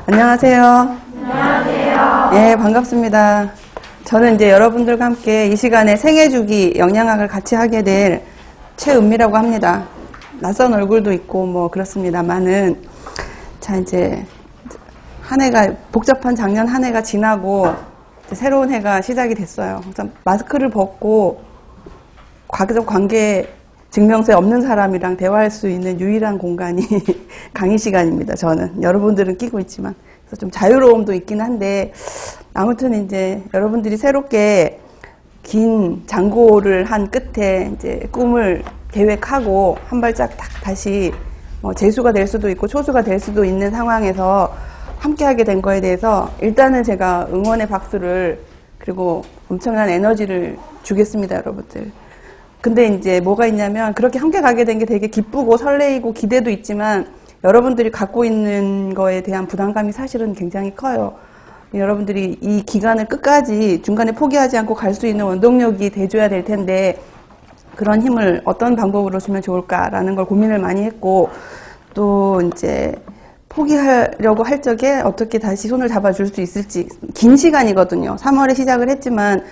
안녕하세요. 안녕하세요. 예, 반갑습니다. 저는 이제 여러분들과 함께 이 시간에 생애주기 영양학을 같이 하게 될 최은미라고 합니다. 낯선 얼굴도 있고 뭐 그렇습니다만은, 자, 이제 한 해가, 복잡한 작년 한 해가 지나고 이제 새로운 해가 시작이 됐어요. 그래서 마스크를 벗고 과거적 관계 증명서에 없는 사람이랑 대화할 수 있는 유일한 공간이 강의 시간입니다. 저는. 여러분들은 끼고 있지만. 그래서 좀 자유로움도 있긴 한데, 아무튼 이제 여러분들이 새롭게 긴 장고를 한 끝에 이제 꿈을 계획하고 한 발짝 딱 다시 재수가 될 수도 있고 초수가 될 수도 있는 상황에서 함께 하게 된 거에 대해서 일단은 제가 응원의 박수를, 그리고 엄청난 에너지를 주겠습니다, 여러분들. 근데 이제 뭐가 있냐면, 그렇게 함께 가게 된 게 되게 기쁘고 설레이고 기대도 있지만 여러분들이 갖고 있는 거에 대한 부담감이 사실은 굉장히 커요. 여러분들이 이 기간을 끝까지 중간에 포기하지 않고 갈 수 있는 원동력이 돼줘야 될 텐데, 그런 힘을 어떤 방법으로 주면 좋을까라는 걸 고민을 많이 했고, 또 이제 포기하려고 할 적에 어떻게 다시 손을 잡아줄 수 있을지. 긴 시간이거든요. 3월에 시작을 했지만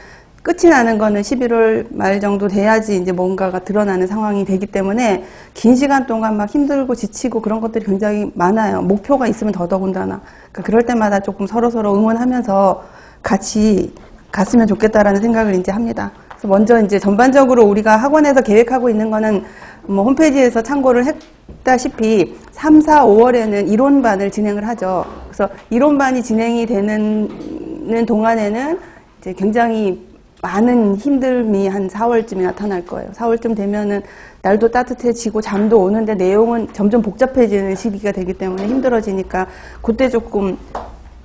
끝이 나는 거는 11월 말 정도 돼야지 이제 뭔가가 드러나는 상황이 되기 때문에 긴 시간 동안 막 힘들고 지치고 그런 것들이 굉장히 많아요. 목표가 있으면 더더군다나. 그러니까 그럴 때마다 조금 서로서로 응원하면서 같이 갔으면 좋겠다라는 생각을 이제 합니다. 그래서 먼저 이제 전반적으로 우리가 학원에서 계획하고 있는 거는 뭐 홈페이지에서 참고를 했다시피 3, 4, 5월에는 이론반을 진행을 하죠. 그래서 이론반이 진행이 되는 동안에는 이제 굉장히 많은 힘듦이 한 4월쯤에 나타날 거예요. 4월쯤 되면은 날도 따뜻해지고 잠도 오는데 내용은 점점 복잡해지는 시기가 되기 때문에 힘들어지니까 그때 조금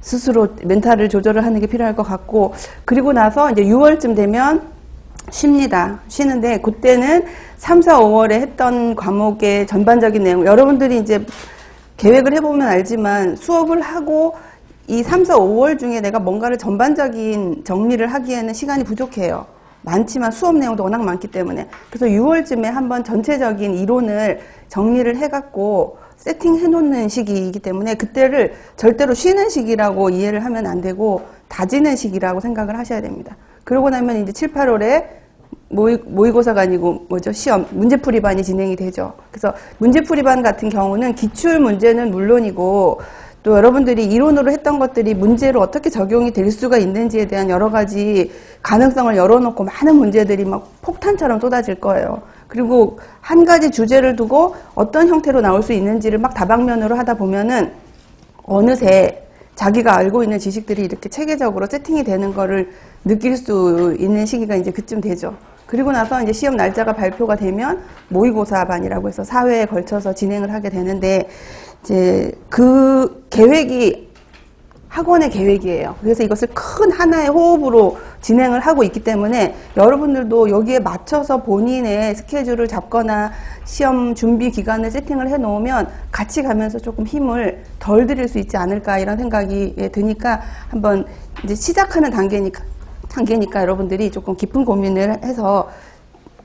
스스로 멘탈을 조절을 하는 게 필요할 것 같고, 그리고 나서 이제 6월쯤 되면 쉽니다. 쉬는데 그때는 3, 4, 5월에 했던 과목의 전반적인 내용, 여러분들이 이제 계획을 해보면 알지만 수업을 하고 이 3, 4, 5월 중에 내가 뭔가를 전반적인 정리를 하기에는 시간이 부족해요. 많지만 수업 내용도 워낙 많기 때문에. 그래서 6월쯤에 한번 전체적인 이론을 정리를 해갖고 세팅해 놓는 시기이기 때문에 그때를 절대로 쉬는 시기라고 이해를 하면 안 되고 다지는 시기라고 생각을 하셔야 됩니다. 그러고 나면 이제 7, 8월에 모의고사가 아니고 시험, 문제풀이반이 진행이 되죠. 그래서 문제풀이반 같은 경우는 기출 문제는 물론이고 또 여러분들이 이론으로 했던 것들이 문제로 어떻게 적용이 될 수가 있는지에 대한 여러 가지 가능성을 열어놓고 많은 문제들이 막 폭탄처럼 쏟아질 거예요. 그리고 한 가지 주제를 두고 어떤 형태로 나올 수 있는지를 막 다방면으로 하다 보면은 어느새 자기가 알고 있는 지식들이 이렇게 체계적으로 세팅이 되는 거를 느낄 수 있는 시기가 이제 그쯤 되죠. 그리고 나서 이제 시험 날짜가 발표가 되면 모의고사반이라고 해서 4회에 걸쳐서 진행을 하게 되는데, 이제 그 계획이 학원의 계획이에요. 그래서 이것을 큰 하나의 호흡으로 진행을 하고 있기 때문에 여러분들도 여기에 맞춰서 본인의 스케줄을 잡거나 시험 준비 기간을 세팅을 해 놓으면 같이 가면서 조금 힘을 덜 들일 수 있지 않을까 이런 생각이 드니까 한번 이제 시작하는 단계니까 여러분들이 조금 깊은 고민을 해서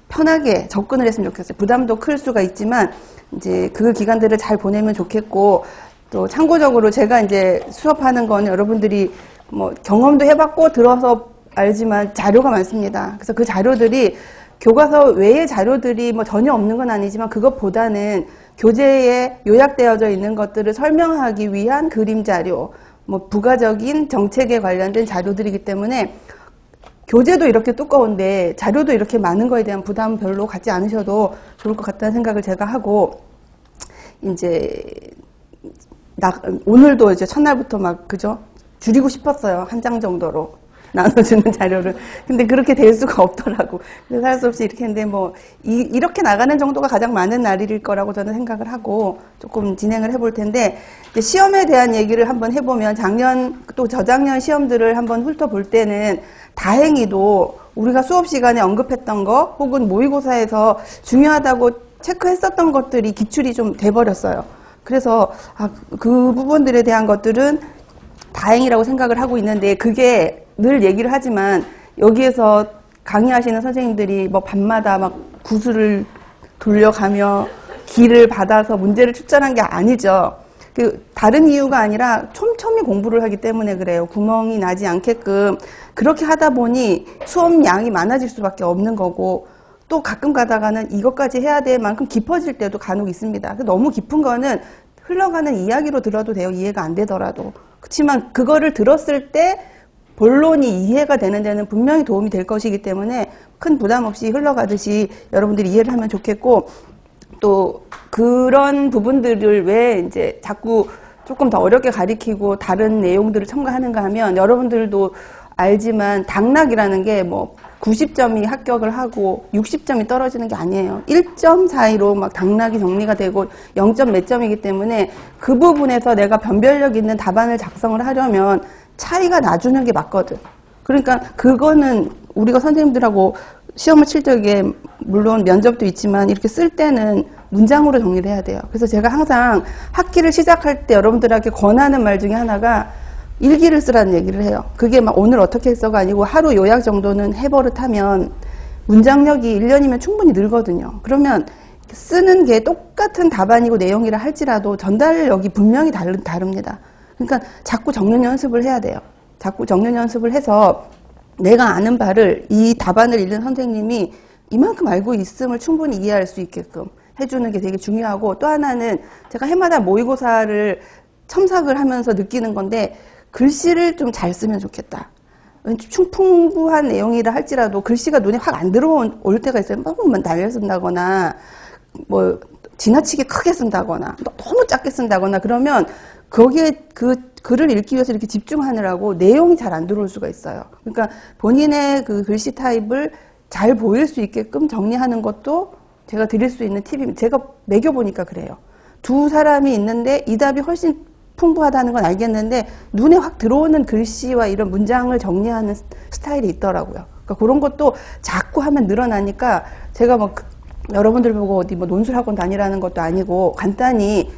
편하게 접근을 했으면 좋겠어요. 부담도 클 수가 있지만 이제 그 기간들을 잘 보내면 좋겠고, 또 참고적으로 제가 이제 수업하는 건 여러분들이 뭐 경험도 해봤고 들어서 알지만 자료가 많습니다. 그래서 그 자료들이 교과서 외의 자료들이 뭐 전혀 없는 건 아니지만 그것보다는 교재에 요약되어져 있는 것들을 설명하기 위한 그림 자료, 뭐 부가적인 정책에 관련된 자료들이기 때문에 교재도 이렇게 두꺼운데 자료도 이렇게 많은 거에 대한 부담 별로 갖지 않으셔도 좋을 것 같다는 생각을 제가 하고, 이제 오늘도 이제 첫날부터 막 줄이고 싶었어요. 한 장 정도로 나눠주는 자료를. 근데 그렇게 될 수가 없더라고. 그래서 할 수 없이 이렇게 했는데 이렇게 나가는 정도가 가장 많은 날일 거라고 저는 생각을 하고 조금 진행을 해볼 텐데, 시험에 대한 얘기를 한번 해보면 작년 또 저작년 시험들을 한번 훑어볼 때는 다행히도 우리가 수업 시간에 언급했던 거 혹은 모의고사에서 중요하다고 체크했었던 것들이 기출이 좀 돼버렸어요. 그래서 그 부분들에 대한 것들은 다행이라고 생각을 하고 있는데, 그게 늘 얘기를 하지만 여기에서 강의하시는 선생님들이 뭐 밤마다 막 구슬을 돌려가며 기를 받아서 문제를 출전한 게 아니죠. 다른 이유가 아니라 촘촘히 공부를 하기 때문에 그래요. 구멍이 나지 않게끔. 그렇게 하다 보니 수업량이 많아질 수밖에 없는 거고, 또 가끔 가다가는 이것까지 해야 될 만큼 깊어질 때도 간혹 있습니다. 너무 깊은 거는 흘러가는 이야기로 들어도 돼요. 이해가 안 되더라도. 그렇지만 그거를 들었을 때 본론이 이해가 되는 데는 분명히 도움이 될 것이기 때문에 큰 부담 없이 흘러가듯이 여러분들이 이해를 하면 좋겠고, 또 그런 부분들을 왜 이제 자꾸 조금 더 어렵게 가리키고 다른 내용들을 첨가하는가 하면, 여러분들도 알지만 당락이라는 게 뭐 90점이 합격을 하고 60점이 떨어지는 게 아니에요. 1점 사이로 막 당락이 정리가 되고 0점 몇 점이기 때문에 그 부분에서 내가 변별력 있는 답안을 작성을 하려면 차이가 나주는 게 맞거든. 그러니까 그거는 우리가 선생님들하고 시험을 칠 적에 물론 면접도 있지만 이렇게 쓸 때는 문장으로 정리를 해야 돼요. 그래서 제가 항상 학기를 시작할 때 여러분들에게 권하는 말 중에 하나가 일기를 쓰라는 얘기를 해요. 그게 막 오늘 어떻게 했어가 아니고 하루 요약 정도는 해버릇하면 문장력이 1년이면 충분히 늘거든요. 그러면 쓰는 게 똑같은 답안이고 내용이라 할지라도 전달력이 분명히 다릅니다. 그러니까 자꾸 적는 연습을 해야 돼요. 자꾸 적는 연습을 해서 내가 아는 바를 이 답안을 읽는 선생님이 이만큼 알고 있음을 충분히 이해할 수 있게끔 해주는 게 되게 중요하고, 또 하나는 제가 해마다 모의고사를 첨삭을 하면서 느끼는 건데, 글씨를 좀 잘 쓰면 좋겠다. 풍부한 내용이라 할지라도 글씨가 눈에 확 안 들어올 때가 있어요. 너무 날려 쓴다거나 뭐 지나치게 크게 쓴다거나 너무 작게 쓴다거나 그러면 거기에 그 글을 읽기 위해서 이렇게 집중하느라고 내용이 잘 안 들어올 수가 있어요. 그러니까 본인의 그 글씨 타입을 잘 보일 수 있게끔 정리하는 것도 제가 드릴 수 있는 팁입니다. 제가 매겨보니까 그래요. 두 사람이 있는데 이 답이 훨씬 풍부하다는 건 알겠는데 눈에 확 들어오는 글씨와 이런 문장을 정리하는 스타일이 있더라고요. 그러니까 그런 것도 자꾸 하면 늘어나니까 제가 뭐 여러분들 보고 어디 뭐 논술학원 다니라는 것도 아니고 간단히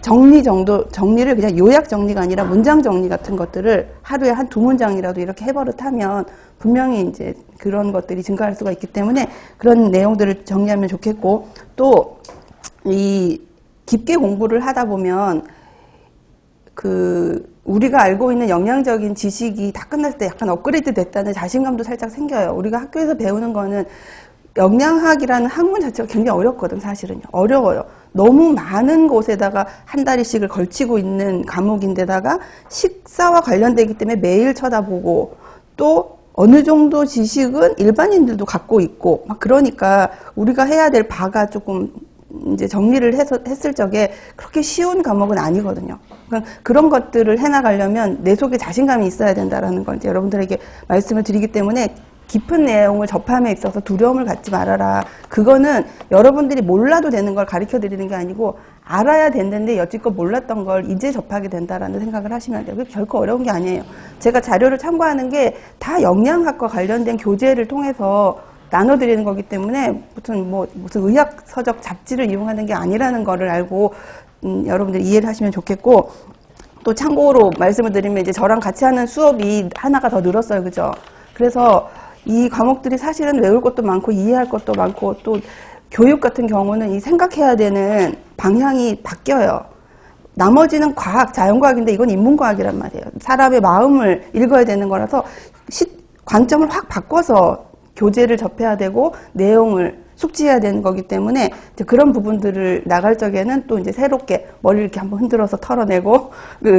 정리를 그냥 요약 정리가 아니라 문장 정리 같은 것들을 하루에 한 2문장이라도 이렇게 해버릇하면 분명히 이제 그런 것들이 증가할 수가 있기 때문에 그런 내용들을 정리하면 좋겠고, 또 이 깊게 공부를 하다 보면 우리가 알고 있는 영양적인 지식이 다 끝났을 때 약간 업그레이드 됐다는 자신감도 살짝 생겨요. 우리가 학교에서 배우는 거는 영양학이라는 학문 자체가 굉장히 어렵거든, 사실은요. 어려워요. 너무 많은 곳에다가 한 다리씩을 걸치고 있는 과목인데다가 식사와 관련되기 때문에 매일 쳐다보고, 또 어느 정도 지식은 일반인들도 갖고 있고, 막 그러니까 우리가 해야 될 바가 조금 이제 정리를 했을 적에 그렇게 쉬운 과목은 아니거든요. 그러니까 그런 것들을 해나가려면 내 속에 자신감이 있어야 된다라는 걸 이제 여러분들에게 말씀을 드리기 때문에 깊은 내용을 접함에 있어서 두려움을 갖지 말아라. 그거는 여러분들이 몰라도 되는 걸 가르쳐 드리는 게 아니고 알아야 되는데 여지껏 몰랐던 걸 이제 접하게 된다라는 생각을 하시면 돼요. 그게 결코 어려운 게 아니에요. 제가 자료를 참고하는 게 다 영양학과 관련된 교재를 통해서 나눠드리는 거기 때문에 무슨 의학 서적 잡지를 이용하는 게 아니라는 거를 알고 여러분들 이해를 하시면 좋겠고, 또 참고로 말씀을 드리면 이제 저랑 같이 하는 수업이 하나가 더 늘었어요. 그죠? 그래서 이 과목들이 사실은 외울 것도 많고 이해할 것도 많고, 또 교육 같은 경우는 이 생각해야 되는 방향이 바뀌어요. 나머지는 과학, 자연과학인데 이건 인문과학이란 말이에요. 사람의 마음을 읽어야 되는 거라서 관점을 확 바꿔서 교재를 접해야 되고 내용을 숙지해야 되는 거기 때문에 이제 그런 부분들을 나갈 적에는 또 이제 새롭게 머리를 이렇게 한번 흔들어서 털어내고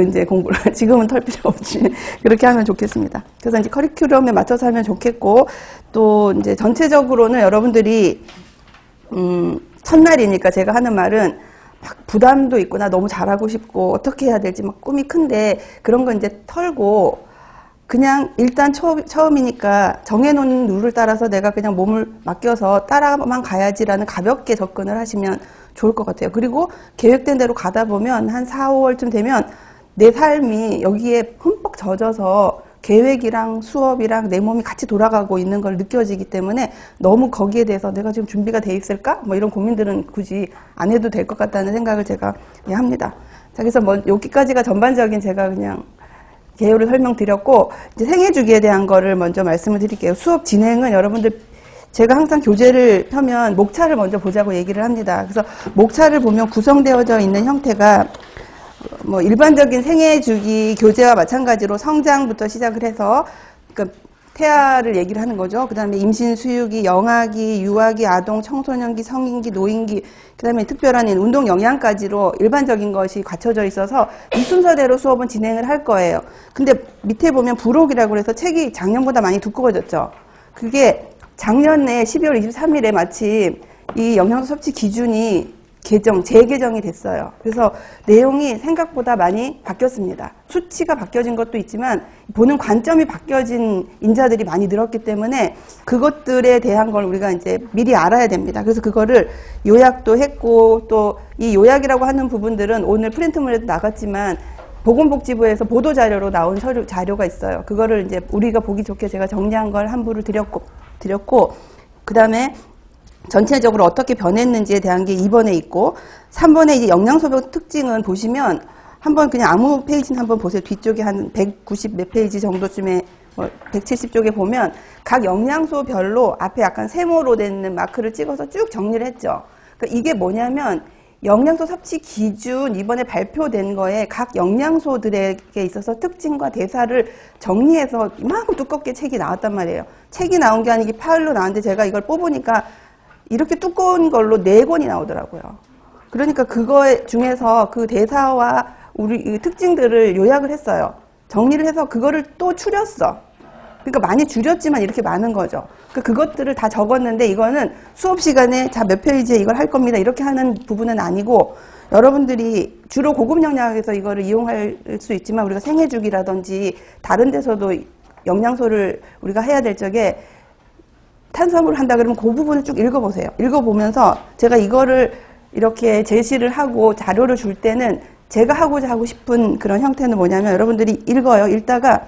이제 공부를 지금은 털 필요 없지 그렇게 하면 좋겠습니다. 그래서 이제 커리큘럼에 맞춰서 하면 좋겠고, 또 이제 전체적으로는 여러분들이 첫날이니까 제가 하는 말은 막 부담도 있고 나 너무 잘하고 싶고 어떻게 해야 될지 막 꿈이 큰데 그런 거 이제 털고 그냥 일단 처음이니까 정해놓은 룰을 따라서 내가 그냥 몸을 맡겨서 따라만 가야지라는 가볍게 접근을 하시면 좋을 것 같아요. 그리고 계획된 대로 가다 보면 한 4, 5월쯤 되면 내 삶이 여기에 흠뻑 젖어서 계획이랑 수업이랑 내 몸이 같이 돌아가고 있는 걸 느껴지기 때문에 너무 거기에 대해서 내가 지금 준비가 돼 있을까? 뭐 이런 고민들은 굳이 안 해도 될 것 같다는 생각을 제가 합니다. 자, 그래서 뭐 여기까지가 전반적인 제가 그냥 개요를 설명드렸고, 이제 생애주기에 대한 거를 먼저 말씀을 드릴게요. 수업 진행은 여러분들 제가 항상 교재를 펴면 목차를 먼저 보자고 얘기를 합니다. 그래서 목차를 보면 구성되어져 있는 형태가 뭐 일반적인 생애주기 교재와 마찬가지로 성장부터 시작을 해서 그러니까 태아를 얘기를 하는 거죠. 그 다음에 임신, 수유기, 영아기, 유아기, 아동, 청소년기, 성인기, 노인기, 그 다음에 특별한 운동 영양까지로 일반적인 것이 갖춰져 있어서 이 순서대로 수업은 진행을 할 거예요. 근데 밑에 보면 부록이라고 해서 책이 작년보다 많이 두꺼워졌죠. 그게 작년에 12월 23일에 마침 이 영양소 섭취 기준이 재개정이 됐어요. 그래서 내용이 생각보다 많이 바뀌었습니다. 수치가 바뀌어진 것도 있지만 보는 관점이 바뀌어진 인자들이 많이 늘었기 때문에 그것들에 대한 걸 우리가 이제 미리 알아야 됩니다. 그래서 그거를 요약도 했고 또 이 요약이라고 하는 부분들은 오늘 프린트물에도 나갔지만 보건복지부에서 보도자료로 나온 자료가 있어요. 그거를 이제 우리가 보기 좋게 제가 정리한 걸 함부로 드렸고 그 다음에 전체적으로 어떻게 변했는지에 대한 게 2번에 있고 3번에 이제 영양소별 특징은 보시면 한번 그냥 아무 페이지는 한번 보세요. 뒤쪽에 한 190 몇 페이지 정도쯤에 170쪽에 보면 각 영양소별로 앞에 약간 세모로 돼 있는 마크를 찍어서 쭉 정리를 했죠. 그러니까 이게 뭐냐면 영양소 섭취 기준 이번에 발표된 거에 각 영양소들에게 있어서 특징과 대사를 정리해서 이만큼 두껍게 책이 나왔단 말이에요. 책이 나온 게 아니기 파일로 나왔는데 제가 이걸 뽑으니까 이렇게 두꺼운 걸로 4권이 나오더라고요. 그러니까 그거 중에서 그 대사와 우리 특징들을 요약을 했어요. 정리를 해서 그거를 또 추렸어. 그러니까 많이 줄였지만 이렇게 많은 거죠. 그것들을 다 적었는데 이거는 수업 시간에 자 몇 페이지에 이걸 할 겁니다. 이렇게 하는 부분은 아니고 여러분들이 주로 고급 영양학에서 이거를 이용할 수 있지만 우리가 생애주기라든지 다른 데서도 영양소를 우리가 해야 될 적에 탄수화물을 한다 그러면 그 부분을 쭉 읽어보세요. 읽어보면서 제가 이거를 이렇게 제시를 하고 자료를 줄 때는 제가 하고자 하고 싶은 그런 형태는 뭐냐면 여러분들이 읽어요. 읽다가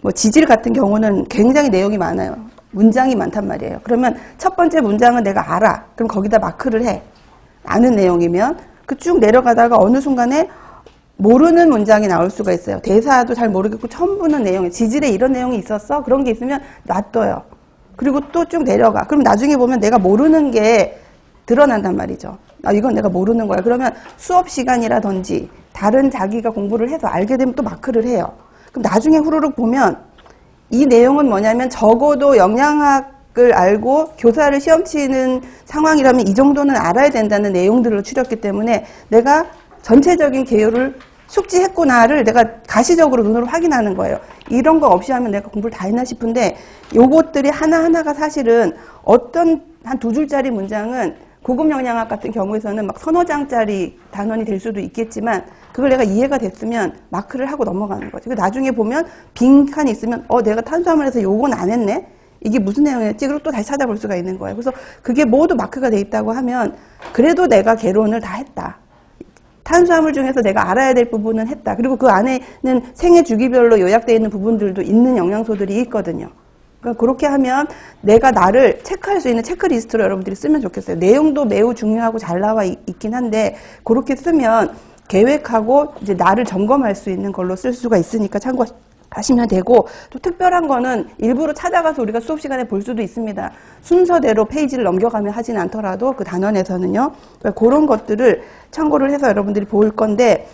뭐 지질 같은 경우는 굉장히 내용이 많아요. 문장이 많단 말이에요. 그러면 첫 번째 문장은 내가 알아. 그럼 거기다 마크를 해. 아는 내용이면 그 쭉 내려가다가 어느 순간에 모르는 문장이 나올 수가 있어요. 대사도 잘 모르겠고 처음 보는 내용, 지질에 이런 내용이 있었어? 그런 게 있으면 놔둬요. 그리고 또 쭉 내려가. 그럼 나중에 보면 내가 모르는 게 드러난단 말이죠. 아, 이건 내가 모르는 거야. 그러면 수업 시간이라든지 다른 자기가 공부를 해서 알게 되면 또 마크를 해요. 그럼 나중에 후루룩 보면 이 내용은 뭐냐면 적어도 영양학을 알고 교사를 시험 치는 상황이라면 이 정도는 알아야 된다는 내용들을 추렸기 때문에 내가 전체적인 개요를 숙지했구나를 내가 가시적으로 눈으로 확인하는 거예요. 이런 거 없이 하면 내가 공부를 다 했나 싶은데 요것들이 하나하나가 사실은 어떤 한 2줄짜리 문장은 고급 영양학 같은 경우에서는 막 서너 장짜리 단원이 될 수도 있겠지만 그걸 내가 이해가 됐으면 마크를 하고 넘어가는 거죠. 나중에 보면 빈칸이 있으면 내가 탄수화물에서 요건 안 했네? 이게 무슨 내용이었지? 그리고 또 다시 찾아볼 수가 있는 거예요. 그래서 그게 모두 마크가 돼 있다고 하면 그래도 내가 개론을 다 했다. 탄수화물 중에서 내가 알아야 될 부분은 했다. 그리고 그 안에는 생애 주기별로 요약되어 있는 부분들도 있는 영양소들이 있거든요. 그러니까 그렇게 하면 내가 나를 체크할 수 있는 체크리스트로 여러분들이 쓰면 좋겠어요. 내용도 매우 중요하고 잘 나와 있긴 한데 그렇게 쓰면 계획하고 이제 나를 점검할 수 있는 걸로 쓸 수가 있으니까 참고하시면 되고 또 특별한 거는 일부러 찾아가서 우리가 수업 시간에 볼 수도 있습니다. 순서대로 페이지를 넘겨가며 하지는 않더라도 그 단원에서는요. 그러니까 그런 것들을 참고를 해서 여러분들이 볼 건데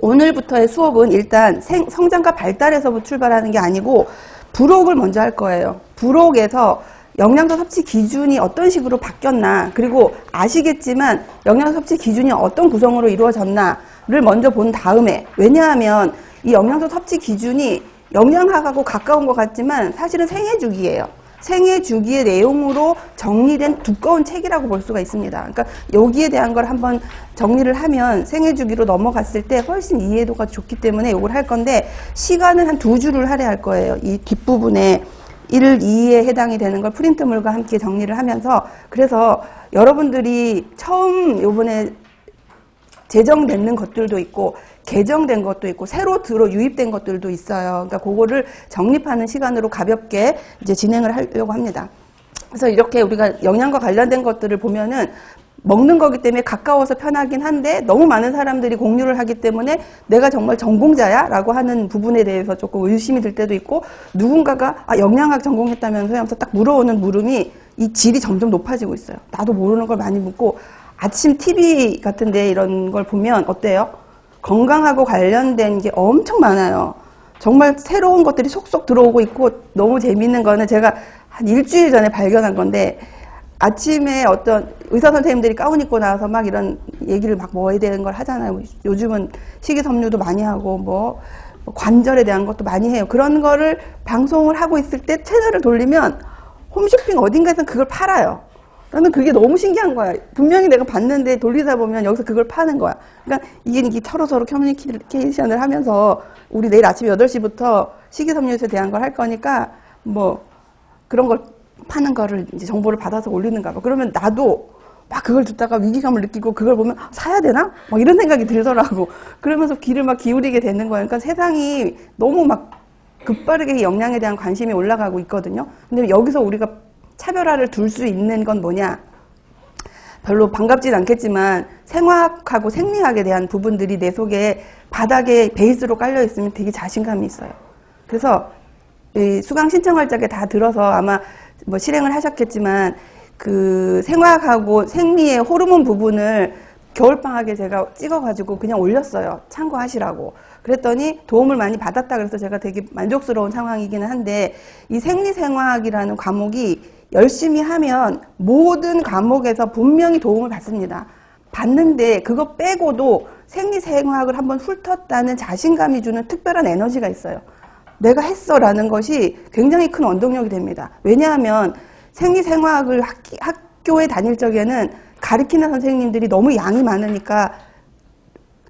오늘부터의 수업은 일단 성장과 발달에서부터 출발하는 게 아니고 부록을 먼저 할 거예요. 부록에서 영양소 섭취 기준이 어떤 식으로 바뀌었나 그리고 아시겠지만 영양소 섭취 기준이 어떤 구성으로 이루어졌나를 먼저 본 다음에 왜냐하면 이 영양소 섭취 기준이 영양학하고 가까운 것 같지만 사실은 생애주기예요. 생애주기의 내용으로 정리된 두꺼운 책이라고 볼 수가 있습니다. 그러니까 여기에 대한 걸 한번 정리를 하면 생애주기로 넘어갔을 때 훨씬 이해도가 좋기 때문에 이걸 할 건데 시간은 한 2주를 할애할 거예요. 이 뒷부분에 1, 2에 해당이 되는 걸 프린트물과 함께 정리를 하면서 그래서 여러분들이 처음 요번에 제정되는 것들도 있고 개정된 것도 있고 새로 유입된 것들도 있어요. 그러니까 그거를 정립하는 시간으로 가볍게 이제 진행을 하려고 합니다. 그래서 이렇게 우리가 영양과 관련된 것들을 보면은 먹는 거기 때문에 가까워서 편하긴 한데 너무 많은 사람들이 공유를 하기 때문에 내가 정말 전공자야? 라고 하는 부분에 대해서 조금 의심이 들 때도 있고 누군가가 영양학 전공했다면서요 하면서 딱 물어오는 물음이 이 질이 점점 높아지고 있어요. 나도 모르는 걸 많이 묻고 아침 TV 같은데 이런 걸 보면 어때요? 건강하고 관련된 게 엄청 많아요. 정말 새로운 것들이 속속 들어오고 있고 너무 재밌는 거는 제가 한 일주일 전에 발견한 건데 아침에 어떤 의사 선생님들이 가운 입고 나와서 막 이런 얘기를 막 뭐에 대한 걸 하잖아요. 요즘은 식이섬유도 많이 하고 뭐 관절에 대한 것도 많이 해요. 그런 거를 방송을 하고 있을 때 채널을 돌리면 홈쇼핑 어딘가에서 그걸 팔아요. 나는 그게 너무 신기한 거야. 분명히 내가 봤는데 돌리다 보면 여기서 그걸 파는 거야. 그러니까 이게 서로 커뮤니케이션을 하면서 우리 내일 아침 8시부터 식이섬유에 대한 걸 할 거니까 뭐 그런 걸 파는 거를 이제 정보를 받아서 올리는가 봐. 그러면 나도 막 그걸 듣다가 위기감을 느끼고 그걸 보면 사야 되나? 막 이런 생각이 들더라고. 그러면서 귀를 막 기울이게 되는 거예요. 그러니까 세상이 너무 막 급빠르게 영양에 대한 관심이 올라가고 있거든요. 근데 여기서 우리가 차별화를 둘 수 있는 건 뭐냐? 별로 반갑진 않겠지만 생화학하고 생리학에 대한 부분들이 내 속에 바닥에 베이스로 깔려 있으면 되게 자신감이 있어요. 그래서 이 수강 신청할 적에 다 들어서 아마 뭐 실행을 하셨겠지만 그 생화학하고 생리의 호르몬 부분을 겨울방학에 제가 찍어가지고 그냥 올렸어요. 참고하시라고. 그랬더니 도움을 많이 받았다 그래서 제가 되게 만족스러운 상황이기는 한데 이 생리생화학이라는 과목이 열심히 하면 모든 과목에서 분명히 도움을 받습니다. 받는데 그거 빼고도 생리생화학을 한번 훑었다는 자신감이 주는 특별한 에너지가 있어요. 내가 했어 라는 것이 굉장히 큰 원동력이 됩니다. 왜냐하면 생리생화학을 학교에 다닐 적에는 가르치는 선생님들이 너무 양이 많으니까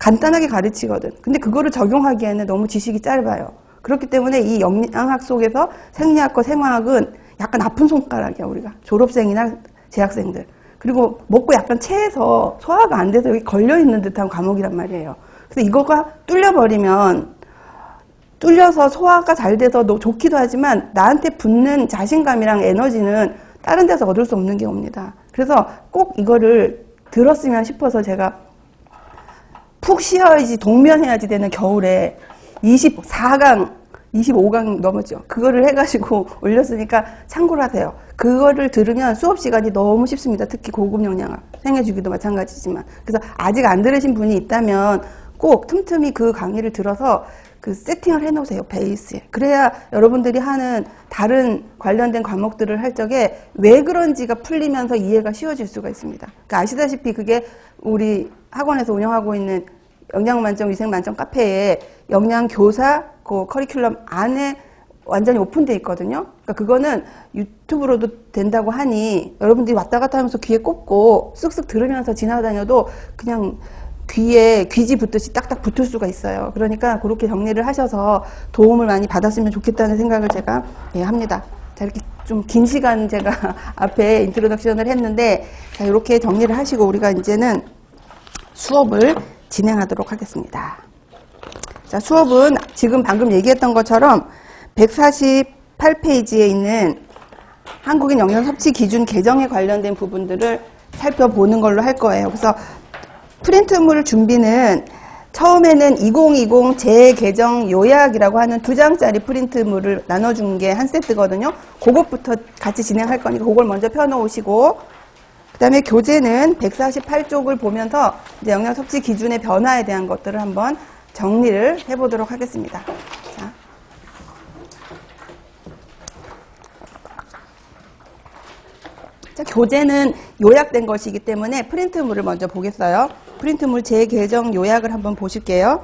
간단하게 가르치거든. 근데 그거를 적용하기에는 너무 지식이 짧아요. 그렇기 때문에 이 영양학 속에서 생리학과 생화학은 약간 아픈 손가락이야, 우리가. 졸업생이나 재학생들. 그리고 먹고 약간 체해서 소화가 안 돼서 여기 걸려있는 듯한 과목이란 말이에요. 그래서 이거가 뚫려서 소화가 잘 돼서 좋기도 하지만 나한테 붙는 자신감이랑 에너지는 다른 데서 얻을 수 없는 게 옵니다. 그래서 꼭 이거를 들었으면 싶어서 제가 푹 쉬어야지 동면해야지 되는 겨울에 24강 25강 넘었죠. 그거를 해가지고 올렸으니까 참고를 하세요. 그거를 들으면 수업 시간이 너무 쉽습니다. 특히 고급 영양학, 생애주기도 마찬가지지만. 그래서 아직 안 들으신 분이 있다면 꼭 틈틈이 그 강의를 들어서 그 세팅을 해놓으세요. 베이스에. 그래야 여러분들이 하는 다른 관련된 과목들을 할 적에 왜 그런지가 풀리면서 이해가 쉬워질 수가 있습니다. 그러니까 아시다시피 그게 우리 학원에서 운영하고 있는 영양만점, 위생만점 카페에 영양교사 그 커리큘럼 안에 완전히 오픈되어 있거든요. 그러니까 그거는 유튜브로도 된다고 하니 여러분들이 왔다 갔다 하면서 귀에 꽂고 쓱쓱 들으면서 지나다녀도 그냥 귀에 귀지 붙듯이 딱딱 붙을 수가 있어요. 그러니까 그렇게 정리를 하셔서 도움을 많이 받았으면 좋겠다는 생각을 제가 합니다. 자, 이렇게 좀 긴 시간 제가 앞에 인트로덕션을 했는데 자, 이렇게 정리를 하시고 우리가 이제는 수업을 진행하도록 하겠습니다. 자, 수업은 지금 방금 얘기했던 것처럼 148페이지에 있는 한국인 영양 섭취 기준 개정에 관련된 부분들을 살펴보는 걸로 할 거예요. 그래서 프린트물 준비는 처음에는 2020 재개정 요약이라고 하는 2장짜리 프린트물을 나눠준 게 한 세트거든요. 그것부터 같이 진행할 거니까 그걸 먼저 펴놓으시고 그 다음에 교재는 148쪽을 보면서 이제 영양 섭취 기준의 변화에 대한 것들을 한번 정리를 해보도록 하겠습니다. 자, 교재는 요약된 것이기 때문에 프린트물을 먼저 보겠어요. 프린트물 재개정 요약을 한번 보실게요.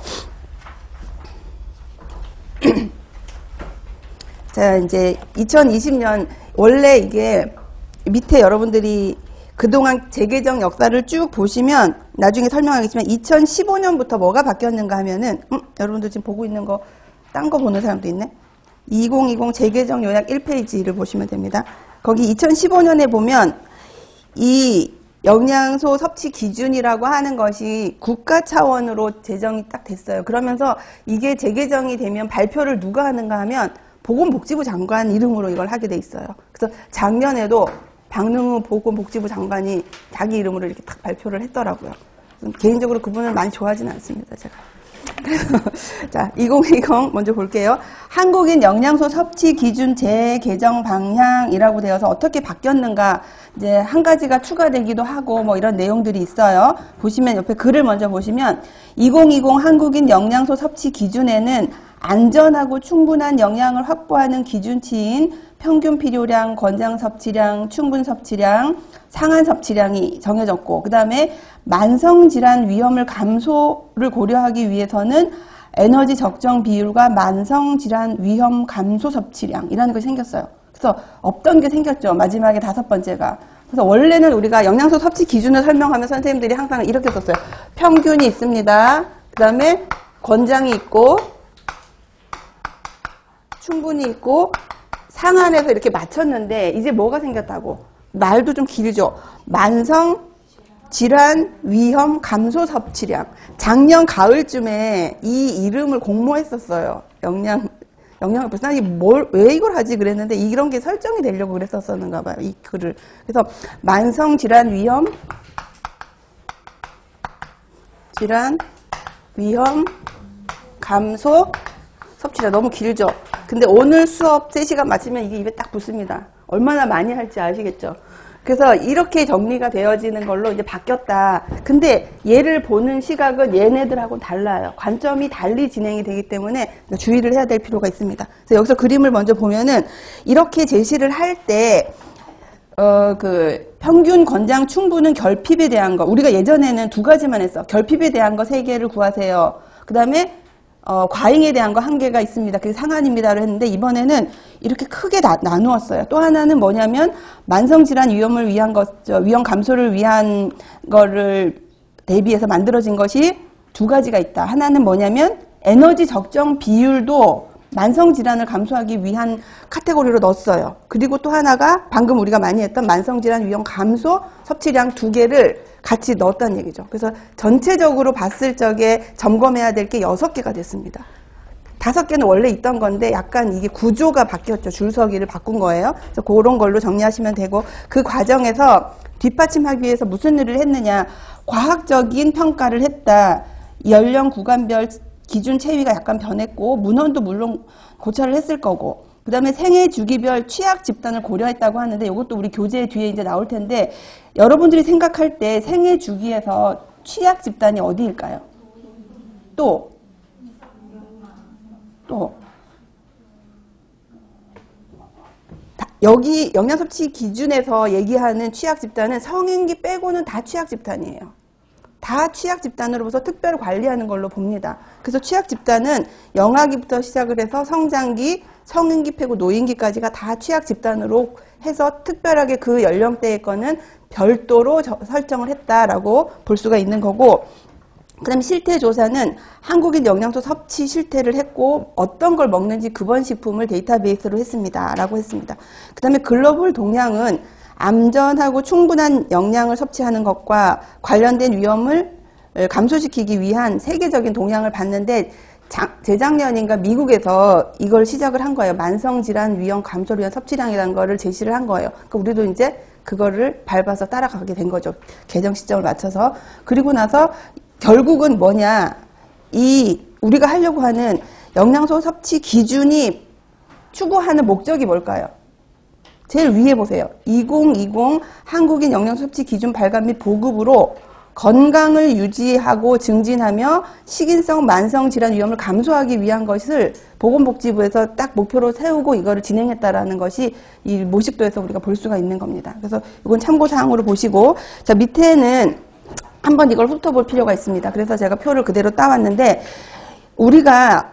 자, 이제 2020년 원래 이게 밑에 여러분들이 그동안 재개정 역사를 쭉 보시면 나중에 설명하겠지만 2015년부터 뭐가 바뀌었는가 하면은 여러분들 지금 보고 있는 거 딴 거 보는 사람도 있네. 2020 재개정 요약 1페이지를 보시면 됩니다. 거기 2015년에 보면 이 영양소 섭취 기준이라고 하는 것이 국가 차원으로 제정이 딱 됐어요. 그러면서 이게 재개정이 되면 발표를 누가 하는가 하면 보건복지부 장관 이름으로 이걸 하게 돼 있어요. 그래서 작년에도 박능우 보건복지부 장관이 자기 이름으로 이렇게 딱 발표를 했더라고요. 개인적으로 그분을 많이 좋아하지는 않습니다, 제가. 그래서 자, 2020 먼저 볼게요. 한국인 영양소 섭취 기준 재개정 방향이라고 되어서 어떻게 바뀌었는가 이제 한 가지가 추가되기도 하고 뭐 이런 내용들이 있어요. 보시면 옆에 글을 먼저 보시면 2020 한국인 영양소 섭취 기준에는 안전하고 충분한 영양을 확보하는 기준치인 평균 필요량, 권장 섭취량, 충분 섭취량, 상한 섭취량이 정해졌고 그 다음에 만성질환 위험을 감소를 고려하기 위해서는 에너지 적정 비율과 만성질환 위험 감소 섭취량이라는 것이 생겼어요. 그래서 없던 게 생겼죠. 마지막에 5번째가. 그래서 원래는 우리가 영양소 섭취 기준을 설명하면 선생님들이 항상 이렇게 썼어요. 평균이 있습니다. 그 다음에 권장이 있고 충분히 있고 상한에서 이렇게 맞췄는데 이제 뭐가 생겼다고? 말도 좀 길죠. 만성 질환 위험 감소 섭취량. 작년 가을쯤에 이 이름을 공모했었어요. 영양을 벌써 왜 이걸 하지 그랬는데 이런 게 설정이 되려고 그랬었는가 봐요. 이 글을. 그래서 만성 질환 위험 감소 섭취량 너무 길죠. 근데 오늘 수업 3시간 마치면 이게 입에 딱 붙습니다. 얼마나 많이 할지 아시겠죠? 그래서 이렇게 정리가 되어지는 걸로 이제 바뀌었다. 근데 얘를 보는 시각은 얘네들하고는 달라요. 관점이 달리 진행이 되기 때문에 주의를 해야 될 필요가 있습니다. 그래서 여기서 그림을 먼저 보면은 이렇게 제시를 할 때 평균 권장 충분은 결핍에 대한 거. 우리가 예전에는 2가지만 했어. 결핍에 대한 거 3개를 구하세요. 그 다음에 과잉에 대한 거 1개가 있습니다. 그게 상한입니다를 했는데 이번에는 이렇게 크게 나누었어요. 또 하나는 뭐냐면 만성질환 위험을 위한 위험 감소를 위한 거를 대비해서 만들어진 것이 2가지가 있다. 하나는 뭐냐면 에너지 적정 비율도 만성질환을 감소하기 위한 카테고리로 넣었어요. 그리고 또 하나가 방금 우리가 많이 했던 만성질환 위험 감소 섭취량 2개를 같이 넣었다는 얘기죠. 그래서 전체적으로 봤을 적에 점검해야 될 게 6개가 됐습니다. 5개는 원래 있던 건데 약간 이게 구조가 바뀌었죠. 줄서기를 바꾼 거예요. 그래서 그런 걸로 정리하시면 되고 그 과정에서 뒷받침하기 위해서 무슨 일을 했느냐. 과학적인 평가를 했다. 연령 구간별 기준 체위가 약간 변했고 문헌도 물론 고찰을 했을 거고 그 다음에 생애 주기별 취약 집단을 고려했다고 하는데 이것도 우리 교재 뒤에 이제 나올 텐데 여러분들이 생각할 때 생애 주기에서 취약 집단이 어디일까요? 또 여기 영양섭취 기준에서 얘기하는 취약 집단은 성인기 빼고는 다 취약 집단이에요. 다 취약 집단으로서 특별 관리하는 걸로 봅니다. 그래서 취약 집단은 영아기부터 시작을 해서 성장기, 성인기 빼고 노인기까지가 다 취약 집단으로 해서 특별하게 그 연령대의 거는 별도로 설정을 했다라고 볼 수가 있는 거고 그 다음에 실태조사는 한국인 영양소 섭취 실태를 했고 어떤 걸 먹는지 급원식품을 데이터베이스로 했습니다. 라고 했습니다. 그 다음에 글로벌 동향은 안전하고 충분한 영양을 섭취하는 것과 관련된 위험을 감소시키기 위한 세계적인 동향을 봤는데 재작년인가 미국에서 이걸 시작을 한 거예요. 만성질환 위험 감소를 위한 섭취량이라는 거를 제시를 한 거예요. 그러니까 우리도 이제 그거를 밟아서 따라가게 된 거죠. 개정 시점을 맞춰서. 그리고 나서 결국은 뭐냐. 우리가 하려고 하는 영양소 섭취 기준이 추구하는 목적이 뭘까요? 제일 위에 보세요. 2020 한국인 영양소 섭취 기준 발간 및 보급으로 건강을 유지하고 증진하며 식인성 만성질환 위험을 감소하기 위한 것을 보건복지부에서 딱 목표로 세우고 이거를 진행했다라는 것이 이 모식도에서 우리가 볼 수가 있는 겁니다. 그래서 이건 참고사항으로 보시고 자 밑에는 한번 이걸 훑어볼 필요가 있습니다. 그래서 제가 표를 그대로 따왔는데 우리가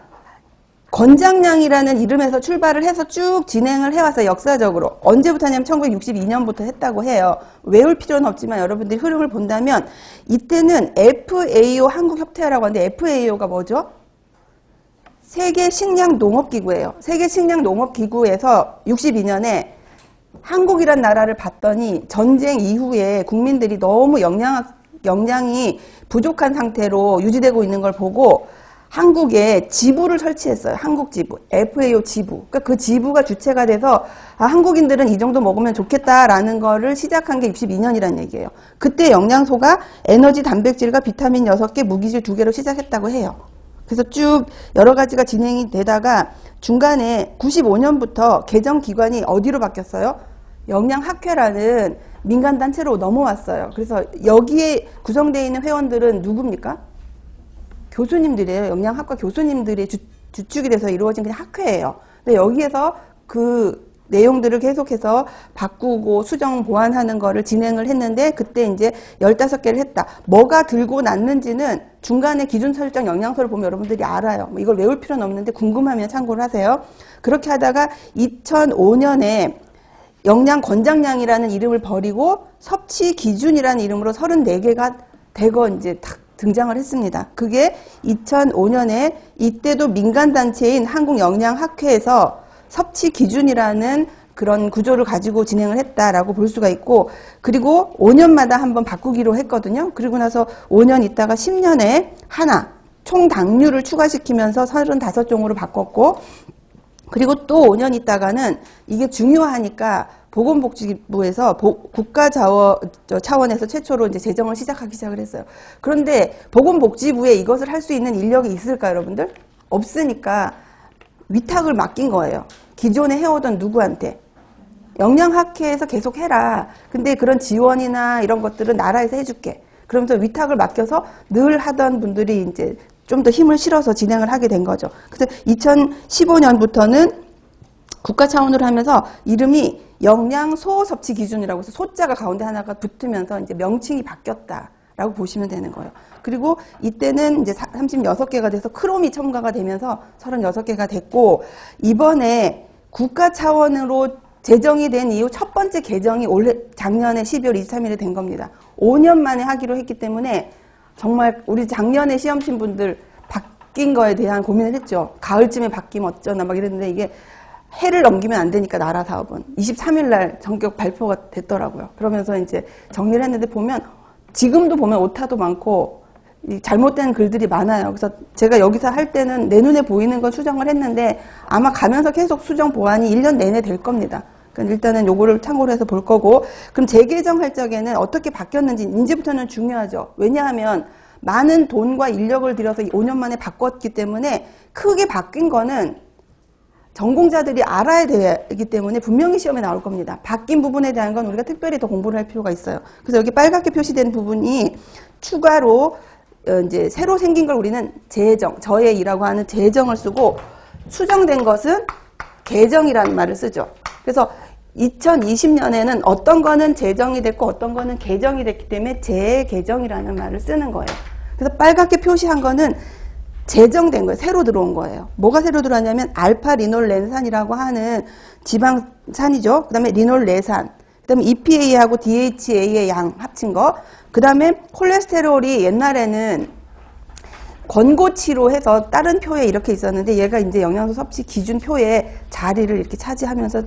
권장량이라는 이름에서 출발을 해서 쭉 진행을 해왔어요. 역사적으로. 언제부터 하냐면 1962년부터 했다고 해요. 외울 필요는 없지만 여러분들이 흐름을 본다면 이때는 FAO 한국협회라고 하는데 FAO가 뭐죠? 세계식량농업기구예요. 세계식량농업기구에서 62년에 한국이란 나라를 봤더니 전쟁 이후에 국민들이 너무 영양이 부족한 상태로 유지되고 있는 걸 보고 한국에 지부를 설치했어요. 한국 지부, FAO 지부. 그러니까 그 지부가 주체가 돼서 한국인들은 이 정도 먹으면 좋겠다라는 거를 시작한 게 62년이라는 얘기예요. 그때 영양소가 에너지, 단백질과 비타민 6개, 무기질 2개로 시작했다고 해요. 그래서 쭉 여러 가지가 진행이 되다가 중간에 95년부터 개정기관이 어디로 바뀌었어요? 영양학회라는 민간단체로 넘어왔어요. 그래서 여기에 구성되어 있는 회원들은 누굽니까? 교수님들이에요. 영양학과 교수님들이 주축이 돼서 이루어진 그냥 학회예요. 근데 여기에서 그 내용들을 계속해서 바꾸고 수정 보완하는 거를 진행을 했는데 그때 이제 15개를 했다. 뭐가 들고 났는지는 중간에 기준 설정 영양소를 보면 여러분들이 알아요. 뭐 이걸 외울 필요는 없는데 궁금하면 참고를 하세요. 그렇게 하다가 2005년에 영양 권장량이라는 이름을 버리고 섭취 기준이라는 이름으로 34개가 대거 이제 탁 등장을 했습니다. 그게 2005년에 이때도 민간단체인 한국영양학회에서 섭취 기준이라는 그런 구조를 가지고 진행을 했다라고 볼 수가 있고, 그리고 5년마다 한번 바꾸기로 했거든요. 그리고 나서 5년 있다가 10년에 하나 총 당류를 추가시키면서 35종으로 바꿨고, 그리고 또 5년 있다가는 이게 중요하니까 보건복지부에서 국가 차원에서 최초로 이제 제정을 시작을 했어요. 그런데 보건복지부에 이것을 할 수 있는 인력이 있을까요, 여러분들? 없으니까 위탁을 맡긴 거예요. 기존에 해오던 누구한테? 영양학회에서 계속 해라. 근데 그런 지원이나 이런 것들은 나라에서 해줄게. 그러면서 위탁을 맡겨서 늘 하던 분들이 이제 좀 더 힘을 실어서 진행을 하게 된 거죠. 그래서 2015년부터는 국가 차원으로 하면서 이름이 영양소 섭취 기준이라고 해서 소자가 가운데 하나가 붙으면서 이제 명칭이 바뀌었다라고 보시면 되는 거예요. 그리고 이때는 이제 36개가 돼서 크롬이 첨가가 되면서 36개가 됐고, 이번에 국가 차원으로 제정이 된 이후 첫 번째 개정이 올해 작년에 12월 23일에 된 겁니다. 5년 만에 하기로 했기 때문에 정말 우리 작년에 시험 친 분들 바뀐 거에 대한 고민을 했죠. 가을쯤에 바뀌면 어쩌나 막 이랬는데 이게 해를 넘기면 안 되니까 나라 사업은 23일 날 전격 발표가 됐더라고요. 그러면서 이제 정리를 했는데 보면 지금도 보면 오타도 많고 잘못된 글들이 많아요. 그래서 제가 여기서 할 때는 내 눈에 보이는 건 수정을 했는데 아마 가면서 계속 수정 보완이 1년 내내 될 겁니다. 그러니까 일단은 요거를 참고로 해서 볼 거고, 그럼 재개정할 적에는 어떻게 바뀌었는지 이제부터는 중요하죠. 왜냐하면 많은 돈과 인력을 들여서 5년 만에 바꿨기 때문에 크게 바뀐 거는 전공자들이 알아야 되기 때문에 분명히 시험에 나올 겁니다. 바뀐 부분에 대한 건 우리가 특별히 더 공부를 할 필요가 있어요. 그래서 여기 빨갛게 표시된 부분이 추가로 이제 새로 생긴 걸 우리는 제정, 저해이라고 하는 제정을 쓰고, 수정된 것은 개정이라는 말을 쓰죠. 그래서 2020년에는 어떤 거는 제정이 됐고 어떤 거는 개정이 됐기 때문에 재개정이라는 말을 쓰는 거예요. 그래서 빨갛게 표시한 거는 제정된 거예요. 새로 들어온 거예요. 뭐가 새로 들어왔냐면 알파리놀렌산이라고 하는 지방산이죠. 그 다음에 리놀레산, 그 다음에 EPA하고 DHA의 양 합친 거, 그 다음에 콜레스테롤이 옛날에는 권고치로 해서 다른 표에 이렇게 있었는데 얘가 이제 영양소 섭취 기준 표에 자리를 이렇게 차지하면서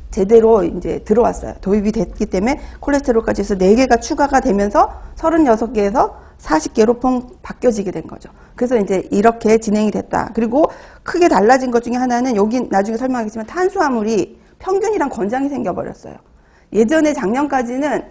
제대로 이제 들어왔어요. 도입이 됐기 때문에 콜레스테롤까지 해서 4개가 추가가 되면서 36개에서 40개로 퐁 바뀌어지게 된 거죠. 그래서 이제 이렇게 진행이 됐다. 그리고 크게 달라진 것 중에 하나는 여기 나중에 설명하겠지만 탄수화물이 평균이랑 권장이 생겨버렸어요. 예전에 작년까지는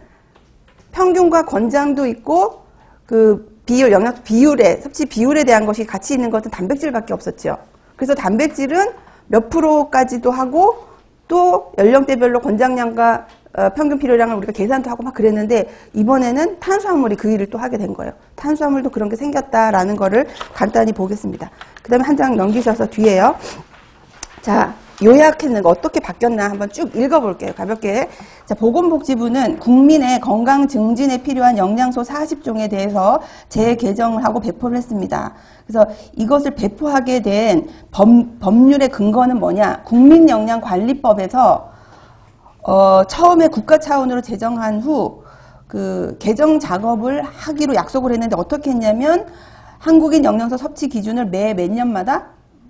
평균과 권장도 있고 그 비율, 영양소 비율에, 섭취 비율에 대한 것이 같이 있는 것은 단백질밖에 없었죠. 그래서 단백질은 몇 프로까지도 하고 또 연령대별로 권장량과 평균 필요량을 우리가 계산도 하고 막 그랬는데 이번에는 탄수화물이 그 일을 또 하게 된 거예요. 탄수화물도 그런 게 생겼다라는 거를 간단히 보겠습니다. 그 다음에 한 장 넘기셔서 뒤에요. 자, 요약했는 거 어떻게 바뀌었나 한번 쭉 읽어볼게요. 가볍게. 자, 보건복지부는 국민의 건강 증진에 필요한 영양소 40종에 대해서 재개정을 하고 배포를 했습니다. 그래서 이것을 배포하게 된 법률의 근거는 뭐냐? 국민영양관리법에서 처음에 국가 차원으로 제정한 후 그 개정 작업을 하기로 약속을 했는데 어떻게 했냐면 한국인 영양소 섭취 기준을 매 몇 년마다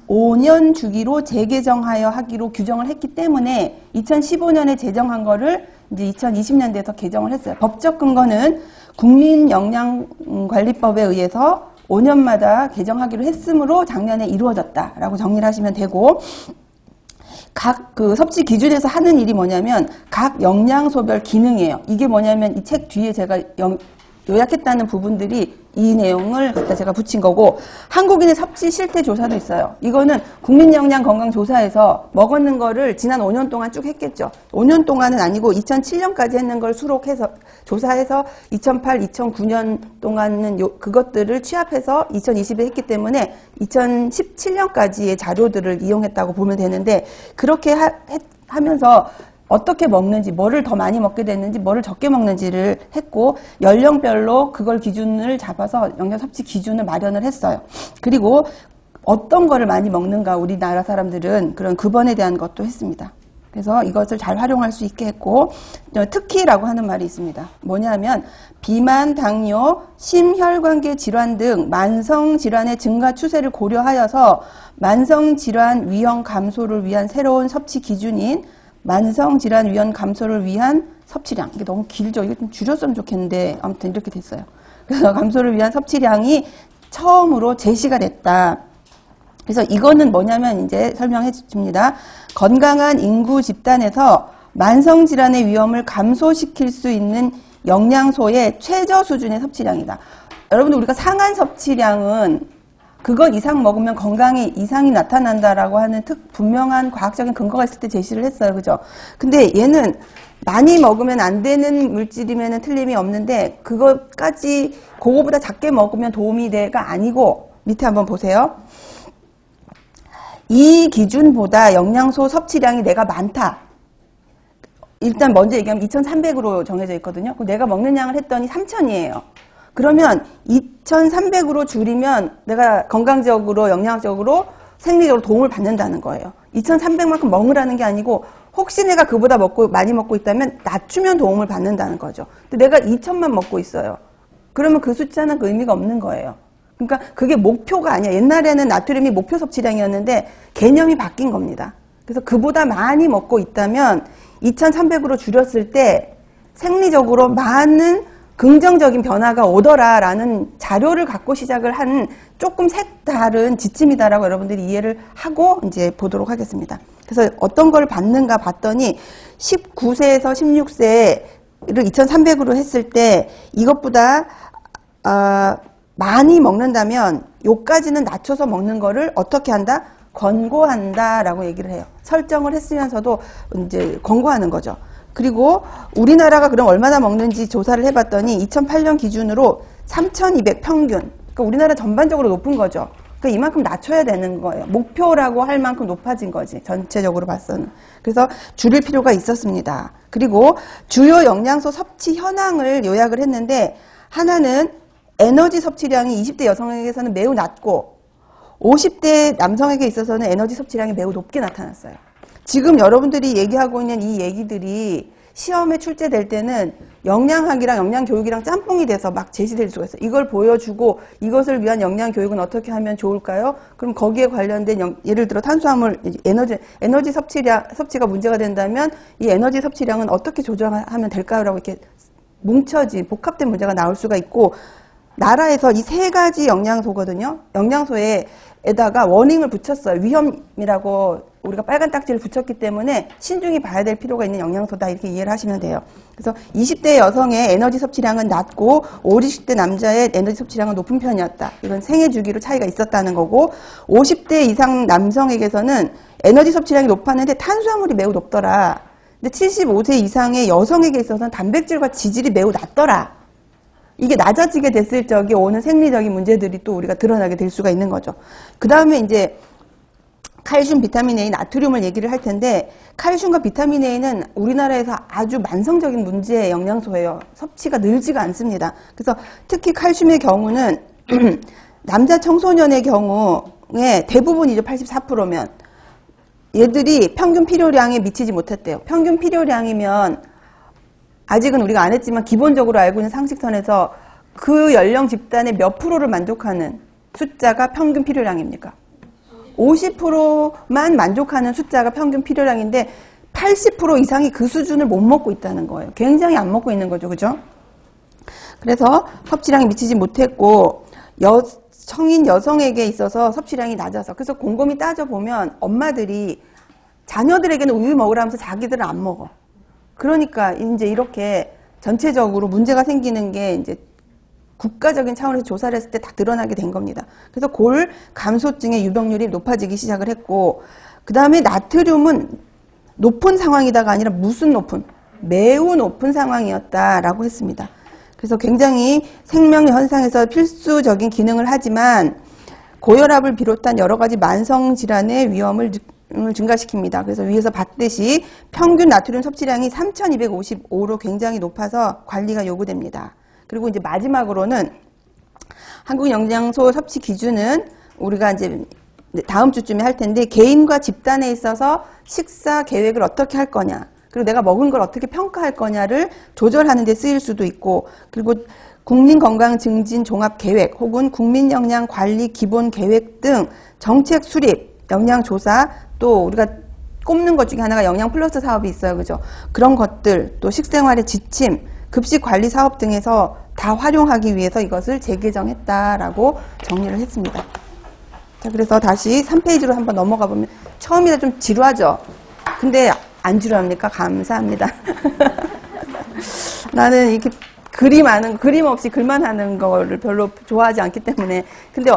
5년 주기로 재개정하여 하기로 규정을 했기 때문에 2015년에 제정한 거를 이제 2020년대에서 개정을 했어요. 법적 근거는 국민영양관리법에 의해서 5년마다 개정하기로 했으므로 작년에 이루어졌다라고 정리를 하시면 되고, 각 그 섭취 기준에서 하는 일이 뭐냐면 각 영양소별 기능이에요. 이게 뭐냐면 이 책 뒤에 제가 요약했다는 부분들이 이 내용을 갖다 제가 붙인 거고, 한국인의 섭취 실태 조사도 있어요. 이거는 국민영양건강조사에서 먹었는 거를 지난 5년 동안 쭉 했겠죠. 5년 동안은 아니고 2007년까지 했는 걸 수록해서 조사해서 2008, 2009년 동안은 그것들을 취합해서 2020에 했기 때문에 2017년까지의 자료들을 이용했다고 보면 되는데, 그렇게 하면서 어떻게 먹는지, 뭐를 더 많이 먹게 됐는지, 뭐를 적게 먹는지를 했고, 연령별로 그걸 기준을 잡아서 영양 섭취 기준을 마련을 했어요. 그리고 어떤 거를 많이 먹는가, 우리나라 사람들은 그런 급원에 대한 것도 했습니다. 그래서 이것을 잘 활용할 수 있게 했고, 특히라고 하는 말이 있습니다. 뭐냐면 비만, 당뇨, 심혈관계 질환 등 만성 질환의 증가 추세를 고려하여서 만성 질환 위험 감소를 위한 새로운 섭취 기준인 만성질환 위험 감소를 위한 섭취량. 이게 너무 길죠. 이거 좀 줄였으면 좋겠는데 아무튼 이렇게 됐어요. 그래서 감소를 위한 섭취량이 처음으로 제시가 됐다. 그래서 이거는 뭐냐면 이제 설명해 줍니다. 건강한 인구 집단에서 만성질환의 위험을 감소시킬 수 있는 영양소의 최저 수준의 섭취량이다. 여러분들, 우리가 상한 섭취량은 그것 이상 먹으면 건강에 이상이 나타난다라고 하는 분명한 과학적인 근거가 있을 때 제시를 했어요. 그죠? 근데 얘는 많이 먹으면 안 되는 물질이면 틀림이 없는데, 그것까지 그거보다 작게 먹으면 도움이 돼가 아니고, 밑에 한번 보세요. 이 기준보다 영양소 섭취량이 내가 많다. 일단 먼저 얘기하면 2300으로 정해져 있거든요. 내가 먹는 양을 했더니 3000이에요. 그러면 2300으로 줄이면 내가 건강적으로, 영양적으로, 생리적으로 도움을 받는다는 거예요. 2300만큼 먹으라는 게 아니고, 혹시 내가 그보다 많이 먹고 있다면 낮추면 도움을 받는다는 거죠. 근데 내가 2000만 먹고 있어요. 그러면 그 숫자는 그 의미가 없는 거예요. 그러니까 그게 목표가 아니야. 옛날에는 나트륨이 목표 섭취량이었는데 개념이 바뀐 겁니다. 그래서 그보다 많이 먹고 있다면 2300으로 줄였을 때 생리적으로 많은 긍정적인 변화가 오더라라는 자료를 갖고 시작을 한 조금 색다른 지침이다라고 여러분들이 이해를 하고 이제 보도록 하겠습니다. 그래서 어떤 걸 받는가 봤더니 19세에서 16세를 2300으로 했을 때 이것보다 많이 먹는다면 요까지는 낮춰서 먹는 거를 어떻게 한다? 권고한다라고 얘기를 해요. 설정을 했으면서도 이제 권고하는 거죠. 그리고 우리나라가 그럼 얼마나 먹는지 조사를 해봤더니 2008년 기준으로 3200 평균. 그러니까 우리나라 전반적으로 높은 거죠. 그러니까 이만큼 낮춰야 되는 거예요. 목표라고 할 만큼 높아진 거지. 전체적으로 봤서는. 그래서 줄일 필요가 있었습니다. 그리고 주요 영양소 섭취 현황을 요약을 했는데, 하나는 에너지 섭취량이 20대 여성에게서는 매우 낮고 50대 남성에게 있어서는 에너지 섭취량이 매우 높게 나타났어요. 지금 여러분들이 얘기하고 있는 이 얘기들이 시험에 출제될 때는 영양학이랑 영양교육이랑 짬뽕이 돼서 막 제시될 수가 있어요. 이걸 보여주고 이것을 위한 영양교육은 어떻게 하면 좋을까요? 그럼 거기에 관련된 예를 들어 탄수화물, 에너지 섭취가 문제가 된다면 이 에너지 섭취량은 어떻게 조정하면 될까요? 라고 이렇게 뭉쳐진 복합된 문제가 나올 수가 있고, 나라에서 이 세 가지 영양소거든요. 영양소에다가 워닝을 붙였어요. 위험이라고 우리가 빨간 딱지를 붙였기 때문에 신중히 봐야 될 필요가 있는 영양소다, 이렇게 이해를 하시면 돼요. 그래서 20대 여성의 에너지 섭취량은 낮고 50, 60대 남자의 에너지 섭취량은 높은 편이었다. 이건 생애 주기로 차이가 있었다는 거고, 50대 이상 남성에게서는 에너지 섭취량이 높았는데 탄수화물이 매우 높더라. 근데 75세 이상의 여성에게 있어서는 단백질과 지질이 매우 낮더라. 이게 낮아지게 됐을 적에 오는 생리적인 문제들이 또 우리가 드러나게 될 수가 있는 거죠. 그 다음에 이제 칼슘, 비타민 A, 나트륨을 얘기를 할 텐데, 칼슘과 비타민 A는 우리나라에서 아주 만성적인 문제의 영양소예요. 섭취가 늘지가 않습니다. 그래서 특히 칼슘의 경우는 남자 청소년의 경우에 대부분이죠. 84%면 얘들이 평균 필요량에 미치지 못했대요. 평균 필요량이면 아직은 우리가 안 했지만 기본적으로 알고 있는 상식선에서 그 연령 집단의 몇 프로를 만족하는 숫자가 평균 필요량입니까? 50%만 만족하는 숫자가 평균 필요량인데 80% 이상이 그 수준을 못 먹고 있다는 거예요. 굉장히 안 먹고 있는 거죠. 그죠? 그래서 섭취량이 미치지 못했고, 성인 여성에게 있어서 섭취량이 낮아서, 그래서 곰곰이 따져보면 엄마들이 자녀들에게는 우유 먹으라면서 자기들은 안 먹어. 그러니까 이제 이렇게 전체적으로 문제가 생기는 게 이제 국가적인 차원에서 조사를 했을 때 다 드러나게 된 겁니다. 그래서 골 감소증의 유병률이 높아지기 시작을 했고, 그 다음에 나트륨은 높은 상황이다가 아니라 무슨 높은, 매우 높은 상황이었다라고 했습니다. 그래서 굉장히 생명 현상에서 필수적인 기능을 하지만 고혈압을 비롯한 여러 가지 만성 질환의 위험을 증가시킵니다. 그래서 위에서 봤듯이 평균 나트륨 섭취량이 3,255로 굉장히 높아서 관리가 요구됩니다. 그리고 이제 마지막으로는 한국 영양소 섭취 기준은 우리가 이제 다음 주쯤에 할 텐데, 개인과 집단에 있어서 식사 계획을 어떻게 할 거냐, 그리고 내가 먹은 걸 어떻게 평가할 거냐를 조절하는 데 쓰일 수도 있고, 그리고 국민건강증진종합계획 혹은 국민영양관리 기본계획 등 정책 수립, 영양조사, 또 우리가 꼽는 것 중에 하나가 영양플러스 사업이 있어요. 그죠? 그런 것들, 또 식생활의 지침, 급식관리 사업 등에서 다 활용하기 위해서 이것을 재개정했다라고 정리를 했습니다. 자, 그래서 다시 3페이지로 한번 넘어가 보면, 처음이라 좀 지루하죠? 근데 안 지루합니까? 감사합니다. 나는 이렇게 그림 없이 글만 하는 거를 별로 좋아하지 않기 때문에. 근데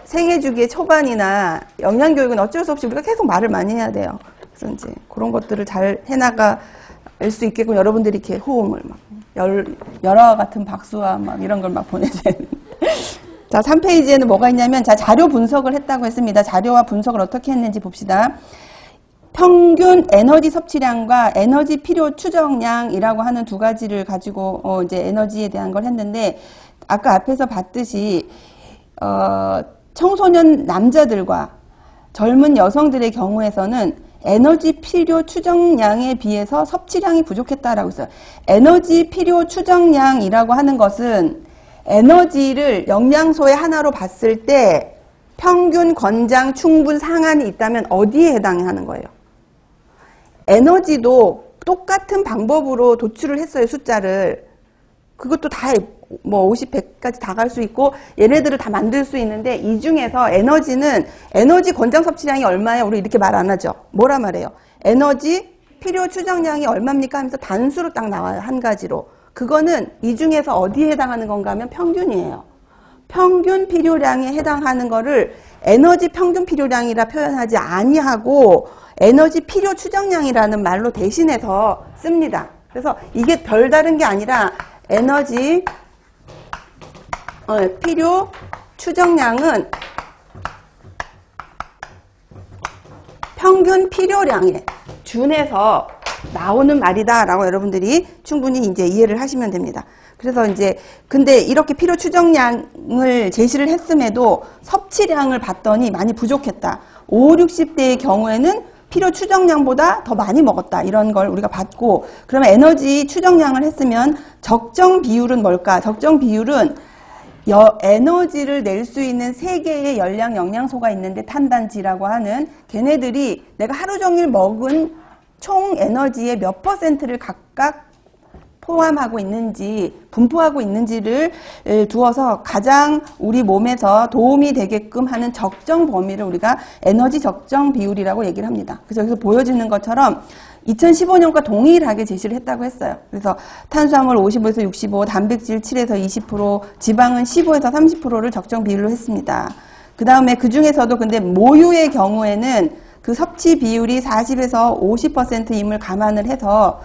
생애 주기의 초반이나 영양교육은 어쩔 수 없이 우리가 계속 말을 많이 해야 돼요. 그래서 이제 그런 것들을 잘 해나갈 수 있게끔 여러분들이 이렇게 호응을 막 열화 같은 박수와 막 이런 걸 막 보내줘야 돼요. 자, 3페이지에는 뭐가 있냐면, 자, 자료 분석을 했다고 했습니다. 자료와 분석을 어떻게 했는지 봅시다. 평균 에너지 섭취량과 에너지 필요 추정량이라고 하는 두 가지를 가지고 이제 에너지에 대한 걸 했는데, 아까 앞에서 봤듯이 청소년 남자들과 젊은 여성들의 경우에서는 에너지 필요 추정량에 비해서 섭취량이 부족했다라고 했어요. 에너지 필요 추정량이라고 하는 것은 에너지를 영양소의 하나로 봤을 때 평균, 권장, 충분, 상한이 있다면 어디에 해당하는 거예요? 에너지도 똑같은 방법으로 도출을 했어요, 숫자를. 그것도 다 뭐 50, 100까지 다 갈 수 있고 얘네들을 다 만들 수 있는데, 이 중에서 에너지는 에너지 권장 섭취량이 얼마예요? 우리 이렇게 말 안 하죠. 뭐라 말해요? 에너지 필요 추정량이 얼마입니까? 하면서 단수로 딱 나와요, 한 가지로. 그거는 이 중에서 어디에 해당하는 건가 하면 평균이에요. 평균 필요량에 해당하는 거를 에너지 평균 필요량이라 표현하지 아니하고 에너지 필요 추정량이라는 말로 대신해서 씁니다. 그래서 이게 별다른 게 아니라 에너지 필요 추정량은 평균 필요량에 준해서 나오는 말이다 라고 여러분들이 충분히 이제 이해를 하시면 됩니다. 그래서 이제 근데 이렇게 필요 추정량을 제시를 했음에도 섭취량을 봤더니 많이 부족했다. 5, 60대의 경우에는 필요 추정량보다 더 많이 먹었다. 이런 걸 우리가 봤고, 그러면 에너지 추정량을 했으면 적정 비율은 뭘까? 적정 비율은 에너지를 낼 수 있는 3개의 열량 영양소가 있는데, 탄단지라고 하는 걔네들이 내가 하루 종일 먹은 총 에너지의 몇 %를 각각 포함하고 있는지, 분포하고 있는지를 두어서 가장 우리 몸에서 도움이 되게끔 하는 적정 범위를 우리가 에너지 적정 비율이라고 얘기를 합니다. 그래서 여기서 보여지는 것처럼 2015년과 동일하게 제시를 했다고 했어요. 그래서 탄수화물 55에서 65, 단백질 7에서 20%, 지방은 15에서 30%를 적정 비율로 했습니다. 그 다음에 그 중에서도 근데 모유의 경우에는 그 섭취 비율이 40에서 50%임을 감안을 해서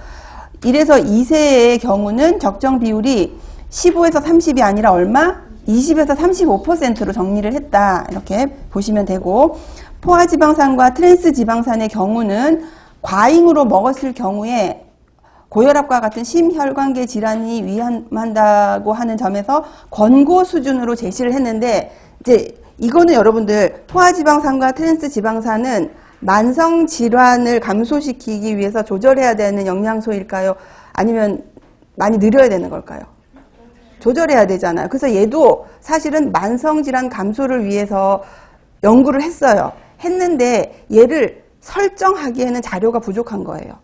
1에서 2세의 경우는 적정 비율이 15에서 30이 아니라 얼마? 20에서 35%로 정리를 했다. 이렇게 보시면 되고, 포화지방산과 트랜스지방산의 경우는 과잉으로 먹었을 경우에 고혈압과 같은 심혈관계 질환이 위험한다고 하는 점에서 권고 수준으로 제시를 했는데, 이제 이거는 여러분들 포화지방산과 트랜스지방산은 만성 질환을 감소시키기 위해서 조절해야 되는 영양소일까요? 아니면 많이 늘려야 되는 걸까요? 조절해야 되잖아요. 그래서 얘도 사실은 만성 질환 감소를 위해서 연구를 했어요. 했는데 얘를 설정하기에는 자료가 부족한 거예요.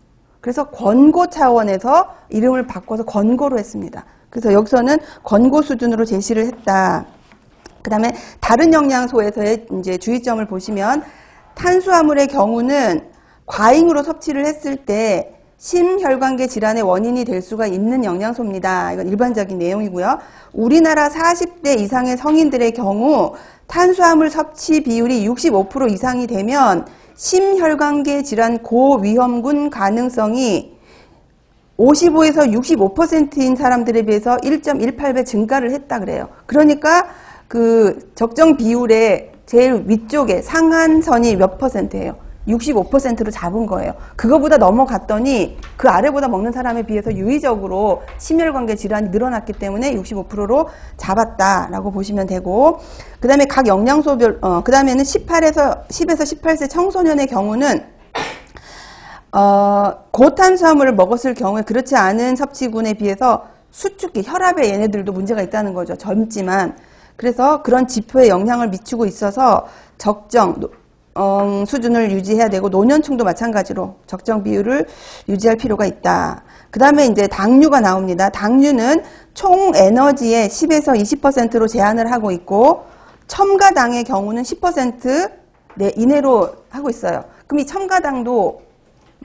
그래서 권고 차원에서 이름을 바꿔서 권고로 했습니다. 그래서 여기서는 권고 수준으로 제시를 했다. 그 다음에 다른 영양소에서의 이제 주의점을 보시면, 탄수화물의 경우는 과잉으로 섭취를 했을 때 심혈관계 질환의 원인이 될 수가 있는 영양소입니다. 이건 일반적인 내용이고요. 우리나라 40대 이상의 성인들의 경우 탄수화물 섭취 비율이 65% 이상이 되면 심혈관계 질환 고위험군 가능성이 55에서 65%인 사람들에 비해서 1.18배 증가를 했다 그래요. 그러니까 그 적정 비율의 제일 위쪽에 상한선이 몇 %예요? 65%로 잡은 거예요. 그거보다 넘어갔더니 그 아래보다 먹는 사람에 비해서 유의적으로 심혈관계 질환이 늘어났기 때문에 65%로 잡았다라고 보시면 되고, 그 다음에 각 영양소별, 그 다음에는 10에서 18세 청소년의 경우는 고탄수화물을 먹었을 경우에 그렇지 않은 섭취군에 비해서 수축기, 혈압에 얘네들도 문제가 있다는 거죠. 젊지만. 그래서 그런 지표에 영향을 미치고 있어서 적정 수준을 유지해야 되고, 노년층도 마찬가지로 적정 비율을 유지할 필요가 있다. 그 다음에 이제 당류가 나옵니다. 당류는 총 에너지의 10에서 20%로 제한을 하고 있고, 첨가당의 경우는 10% 이내로 하고 있어요. 그럼 이 첨가당도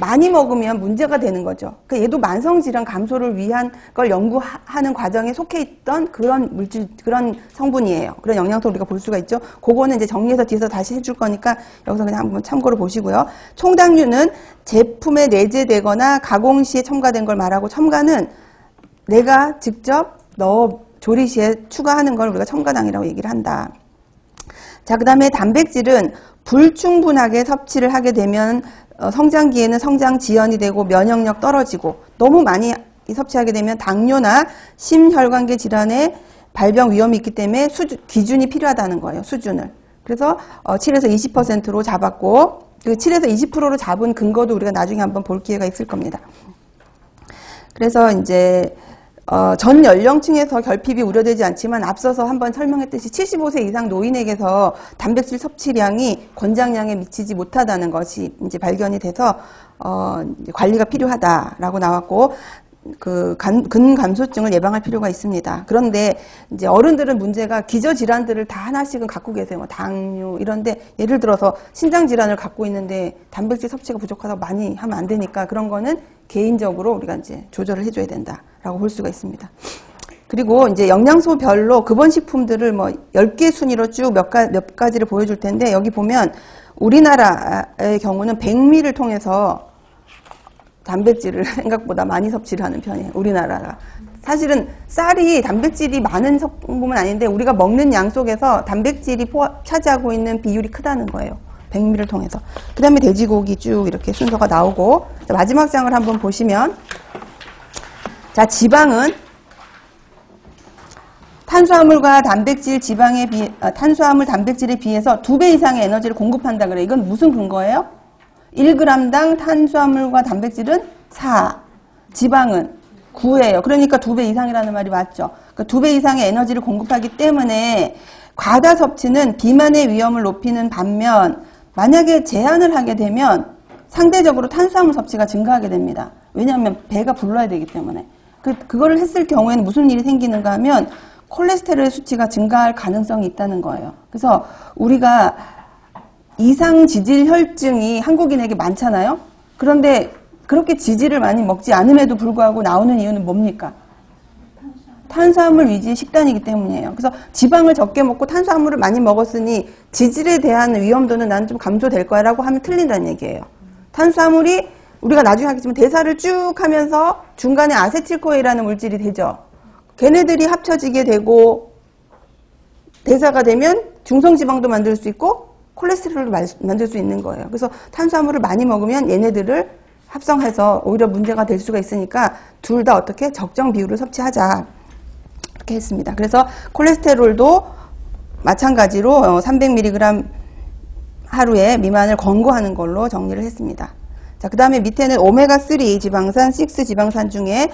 많이 먹으면 문제가 되는 거죠. 그러니까 얘도 만성질환 감소를 위한 걸 연구하는 과정에 속해 있던 그런 물질, 그런 성분이에요. 그런 영양소 우리가 볼 수가 있죠. 그거는 이제 정리해서 뒤에서 다시 해줄 거니까 여기서 그냥 한번 참고로 보시고요. 총당류는 제품에 내재되거나 가공 시에 첨가된 걸 말하고, 첨가는 내가 직접 조리 시에 추가하는 걸 우리가 첨가당이라고 얘기를 한다. 자, 그 다음에 단백질은 불충분하게 섭취를 하게 되면 성장기에는 성장 지연이 되고 면역력 떨어지고, 너무 많이 섭취하게 되면 당뇨나 심혈관계 질환의 발병 위험이 있기 때문에 기준이 필요하다는 거예요. 수준을. 그래서 7에서 20%로 잡았고, 그 7에서 20%로 잡은 근거도 우리가 나중에 한번 볼 기회가 있을 겁니다. 그래서 이제 전 연령층에서 결핍이 우려되지 않지만 앞서서 한번 설명했듯이 75세 이상 노인에게서 단백질 섭취량이 권장량에 미치지 못하다는 것이 이제 발견이 돼서 관리가 필요하다라고 나왔고, 그 근감소증을 예방할 필요가 있습니다. 그런데 이제 어른들은 문제가 기저질환들을 다 하나씩은 갖고 계세요. 뭐 당뇨 이런데, 예를 들어서 신장질환을 갖고 있는데 단백질 섭취가 부족하다고 많이 하면 안 되니까, 그런 거는 개인적으로 우리가 이제 조절을 해줘야 된다라고 볼 수가 있습니다. 그리고 이제 영양소별로 급원식품들을 뭐 10개 순위로 쭉 몇 가지를 보여줄 텐데, 여기 보면 우리나라의 경우는 백미를 통해서 단백질을 생각보다 많이 섭취를 하는 편이에요. 우리나라가. 사실은 쌀이 단백질이 많은 성분은 아닌데, 우리가 먹는 양 속에서 단백질이 차지하고 있는 비율이 크다는 거예요. 백미를 통해서. 그 다음에 돼지고기 쭉 이렇게 순서가 나오고, 마지막 장을 한번 보시면, 자, 지방은 탄수화물과 단백질, 탄수화물, 단백질에 비해서 2배 이상의 에너지를 공급한다 그래요. 이건 무슨 근거예요? 1g당 탄수화물과 단백질은 4, 지방은 9예요. 그러니까 2배 이상이라는 말이 맞죠. 그러니까 2배 이상의 에너지를 공급하기 때문에 과다 섭취는 비만의 위험을 높이는 반면, 만약에 제한을 하게 되면 상대적으로 탄수화물 섭취가 증가하게 됩니다. 왜냐하면 배가 불러야 되기 때문에. 그거를 했을 경우에는 무슨 일이 생기는가 하면 콜레스테롤 수치가 증가할 가능성이 있다는 거예요. 그래서 우리가 이상 지질 혈증이 한국인에게 많잖아요. 그런데 그렇게 지질을 많이 먹지 않음에도 불구하고 나오는 이유는 뭡니까? 탄수화물 위주의 식단이기 때문이에요. 그래서 지방을 적게 먹고 탄수화물을 많이 먹었으니 지질에 대한 위험도는 나는 좀 감소될 거야 라고 하면 틀린다는 얘기예요. 탄수화물이 우리가 나중에 하겠지만 대사를 쭉 하면서 중간에 아세틸코에라는 물질이 되죠. 걔네들이 합쳐지게 되고 대사가 되면 중성지방도 만들 수 있고 콜레스테롤도 만들 수 있는 거예요. 그래서 탄수화물을 많이 먹으면 얘네들을 합성해서 오히려 문제가 될 수가 있으니까 둘 다 어떻게 적정 비율을 섭취하자 이렇게 했습니다. 그래서 콜레스테롤도 마찬가지로 300mg 하루에 미만을 권고하는 걸로 정리를 했습니다. 자, 그 다음에 밑에는 오메가3 지방산, 6 지방산 중에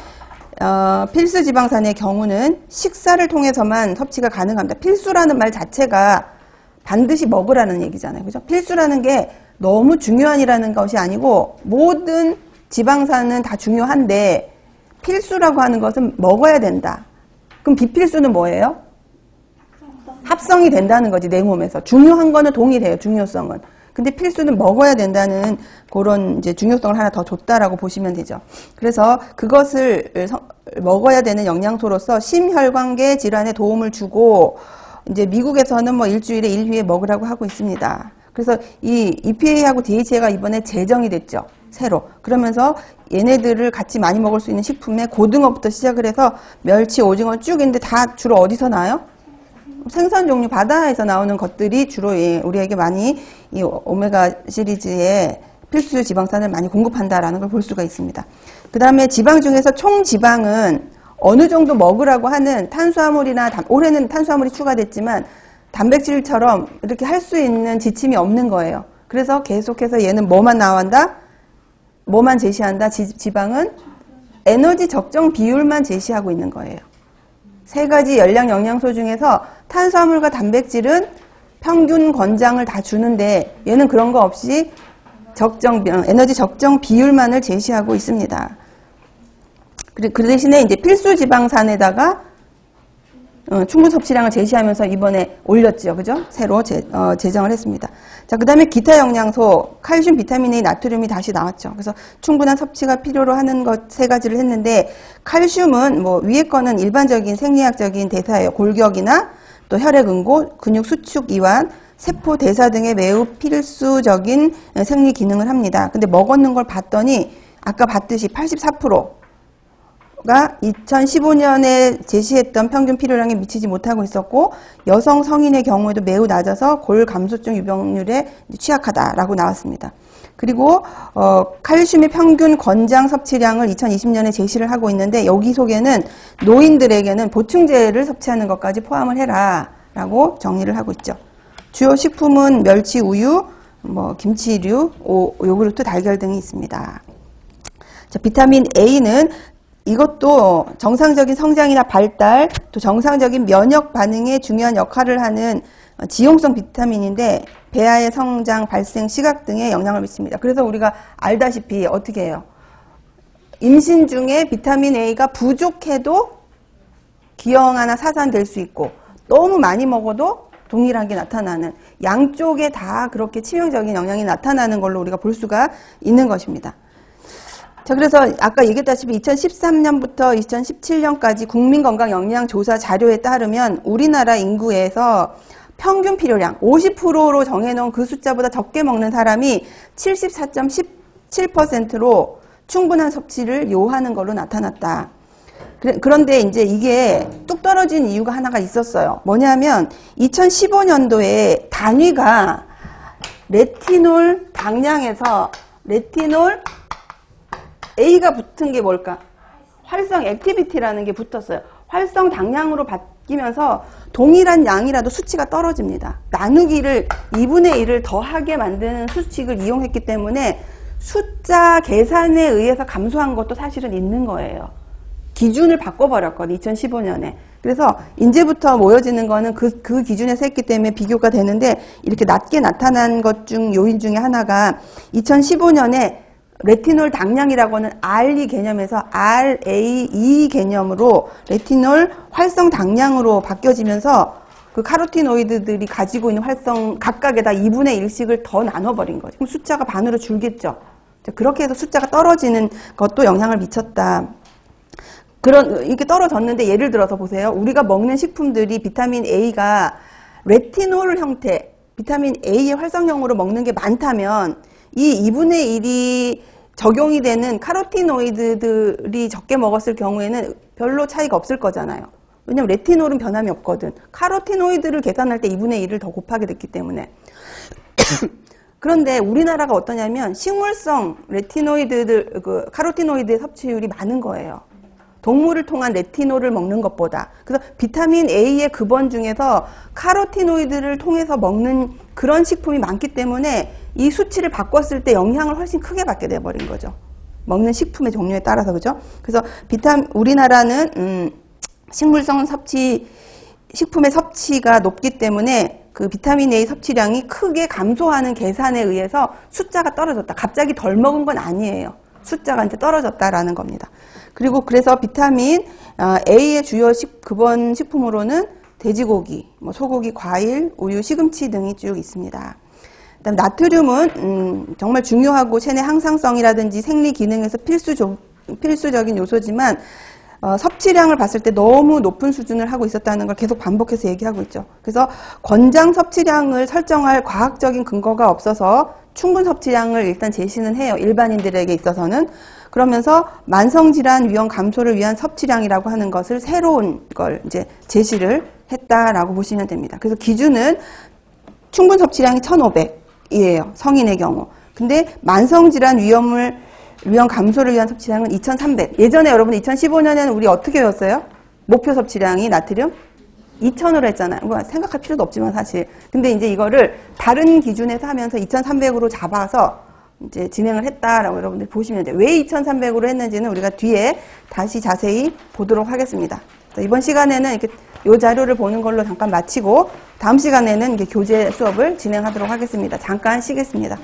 필수 지방산의 경우는 식사를 통해서만 섭취가 가능합니다. 필수라는 말 자체가 반드시 먹으라는 얘기잖아요. 그죠? 필수라는 게 너무 중요한이라는 것이 아니고 모든 지방산은 다 중요한데 필수라고 하는 것은 먹어야 된다. 그럼 비필수는 뭐예요? 합성이 된다는 거지, 내 몸에서. 중요한 거는 동일해요, 중요성은. 근데 필수는 먹어야 된다는 그런 이제 중요성을 하나 더 줬다라고 보시면 되죠. 그래서 그것을 먹어야 되는 영양소로서 심혈관계 질환에 도움을 주고, 이제 미국에서는 뭐 일주일에 1회 먹으라고 하고 있습니다. 그래서 이 EPA하고 DHA가 이번에 제정이 됐죠. 새로. 그러면서 얘네들을 같이 많이 먹을 수 있는 식품에 고등어부터 시작을 해서 멸치, 오징어 쭉 있는데 다 주로 어디서 나와요? 생선 종류, 바다에서 나오는 것들이 주로 우리에게 많이 이 오메가 시리즈의 필수 지방산을 많이 공급한다라는 걸 볼 수가 있습니다. 그 다음에 지방 중에서 총 지방은 어느 정도 먹으라고 하는 탄수화물이나 올해는 탄수화물이 추가됐지만 단백질처럼 이렇게 할 수 있는 지침이 없는 거예요. 그래서 계속해서 얘는 뭐만 나온다? 뭐만 제시한다? 지방은 에너지 적정 비율만 제시하고 있는 거예요. 세 가지 열량 영양소 중에서 탄수화물과 단백질은 평균 권장을 다 주는데 얘는 그런 거 없이 에너지 적정 비율만을 제시하고 있습니다. 그 대신에 이제 필수 지방산에다가 충분 섭취량을 제시하면서 이번에 올렸죠. 그죠? 새로 제정을 했습니다. 자, 그 다음에 기타 영양소, 칼슘, 비타민 A, 나트륨이 다시 나왔죠. 그래서 충분한 섭취가 필요로 하는 것 세 가지를 했는데, 칼슘은 뭐 위에 거는 일반적인 생리학적인 대사예요. 골격이나 또 혈액 응고, 근육 수축 이완, 세포 대사 등의 매우 필수적인 생리 기능을 합니다. 근데 먹었는 걸 봤더니 아까 봤듯이 84%가 2015년에 제시했던 평균 필요량에 미치지 못하고 있었고, 여성 성인의 경우에도 매우 낮아서 골 감소증 유병률에 취약하다라고 나왔습니다. 그리고 칼슘의 평균 권장 섭취량을 2020년에 제시를 하고 있는데, 여기 속에는 노인들에게는 보충제를 섭취하는 것까지 포함을 해라 라고 정리를 하고 있죠. 주요 식품은 멸치, 우유, 뭐 김치류, 요구르트, 달걀 등이 있습니다. 자, 비타민 A는 이것도 정상적인 성장이나 발달, 또 정상적인 면역 반응에 중요한 역할을 하는 지용성 비타민인데 배아의 성장, 발생, 시각 등에 영향을 미칩니다. 그래서 우리가 알다시피 어떻게 해요? 임신 중에 비타민 A가 부족해도 기형아나 사산될 수 있고, 너무 많이 먹어도 동일하게 나타나는, 양쪽에 다 그렇게 치명적인 영향이 나타나는 걸로 우리가 볼 수가 있는 것입니다. 자, 그래서 아까 얘기했다시피 2013년부터 2017년까지 국민건강영양조사 자료에 따르면 우리나라 인구에서 평균 필요량 50%로 정해놓은 그 숫자보다 적게 먹는 사람이 74.17%로 충분한 섭취를 요하는 걸로 나타났다. 그런데 이제 이게 뚝 떨어진 이유가 하나가 있었어요. 뭐냐면 2015년도에 단위가 레티놀 당량에서 레티놀 A가 붙은 게 뭘까? 활성 액티비티라는 게 붙었어요. 활성 당량으로 바뀌면서 동일한 양이라도 수치가 떨어집니다. 나누기를 2분의 1을 더하게 만드는 수칙을 이용했기 때문에 숫자 계산에 의해서 감소한 것도 사실은 있는 거예요. 기준을 바꿔버렸거든요. 2015년에. 그래서 이제부터 모여지는 거는 그 기준에서 했기 때문에 비교가 되는데, 이렇게 낮게 나타난 것 중 요인 중에 하나가 2015년에 레티놀 당량이라고는 RE 개념에서 RAE 개념으로 레티놀 활성 당량으로 바뀌어지면서 그 카로티노이드들이 가지고 있는 활성 각각에다 2분의 1씩을 더 나눠버린 거죠. 그럼 숫자가 반으로 줄겠죠. 그렇게 해서 숫자가 떨어지는 것도 영향을 미쳤다. 이렇게 떨어졌는데, 예를 들어서 보세요. 우리가 먹는 식품들이 비타민 A가 레티놀 형태, 비타민 A의 활성형으로 먹는 게 많다면 이 2분의 1이 적용이 되는 카로티노이드들이 적게 먹었을 경우에는 별로 차이가 없을 거잖아요. 왜냐면 레티놀은 변함이 없거든. 카로티노이드를 계산할 때 2분의 1을 더 곱하게 됐기 때문에. 그런데 우리나라가 어떠냐면 식물성 레티노이드들, 카로티노이드의 섭취율이 많은 거예요. 동물을 통한 레티놀을 먹는 것보다. 그래서 비타민 A의 급원 중에서 카로티노이드를 통해서 먹는 그런 식품이 많기 때문에 이 수치를 바꿨을 때 영향을 훨씬 크게 받게 돼버린 거죠. 먹는 식품의 종류에 따라서. 그죠? 그래서 우리나라는 식물성 식품의 섭취가 높기 때문에 그 비타민 A 섭취량이 크게 감소하는 계산에 의해서 숫자가 떨어졌다. 갑자기 덜 먹은 건 아니에요. 숫자가 이제 떨어졌다라는 겁니다. 그리고 그래서 비타민 A의 주요 급원 식품으로는 돼지고기, 소고기, 과일, 우유, 시금치 등이 쭉 있습니다. 그다음 나트륨은 정말 중요하고 체내 항상성이라든지 생리 기능에서 필수적인 요소지만 섭취량을 봤을 때 너무 높은 수준을 하고 있었다는 걸 계속 반복해서 얘기하고 있죠. 그래서 권장 섭취량을 설정할 과학적인 근거가 없어서 충분 섭취량을 일단 제시는 해요. 일반인들에게 있어서는. 그러면서 만성질환 위험 감소를 위한 섭취량이라고 하는 것을 새로운 걸 이제 제시를 했다라고 보시면 됩니다. 그래서 기준은 충분 섭취량이 1,500이에요. 성인의 경우. 근데 만성질환 위험 감소를 위한 섭취량은 2,300. 예전에 여러분 2015년에는 우리 어떻게 외웠어요? 목표 섭취량이 나트륨 2,000으로 했잖아요. 뭐 생각할 필요도 없지만 사실. 근데 이제 이거를 다른 기준에서 하면서 2,300으로 잡아서 이제 진행을 했다라고 여러분들 보시면 돼요. 왜 2,300으로 했는지는 우리가 뒤에 다시 자세히 보도록 하겠습니다. 이번 시간에는 이렇게 요 자료를 보는 걸로 잠깐 마치고 다음 시간에는 이게 교재 수업을 진행하도록 하겠습니다. 잠깐 쉬겠습니다.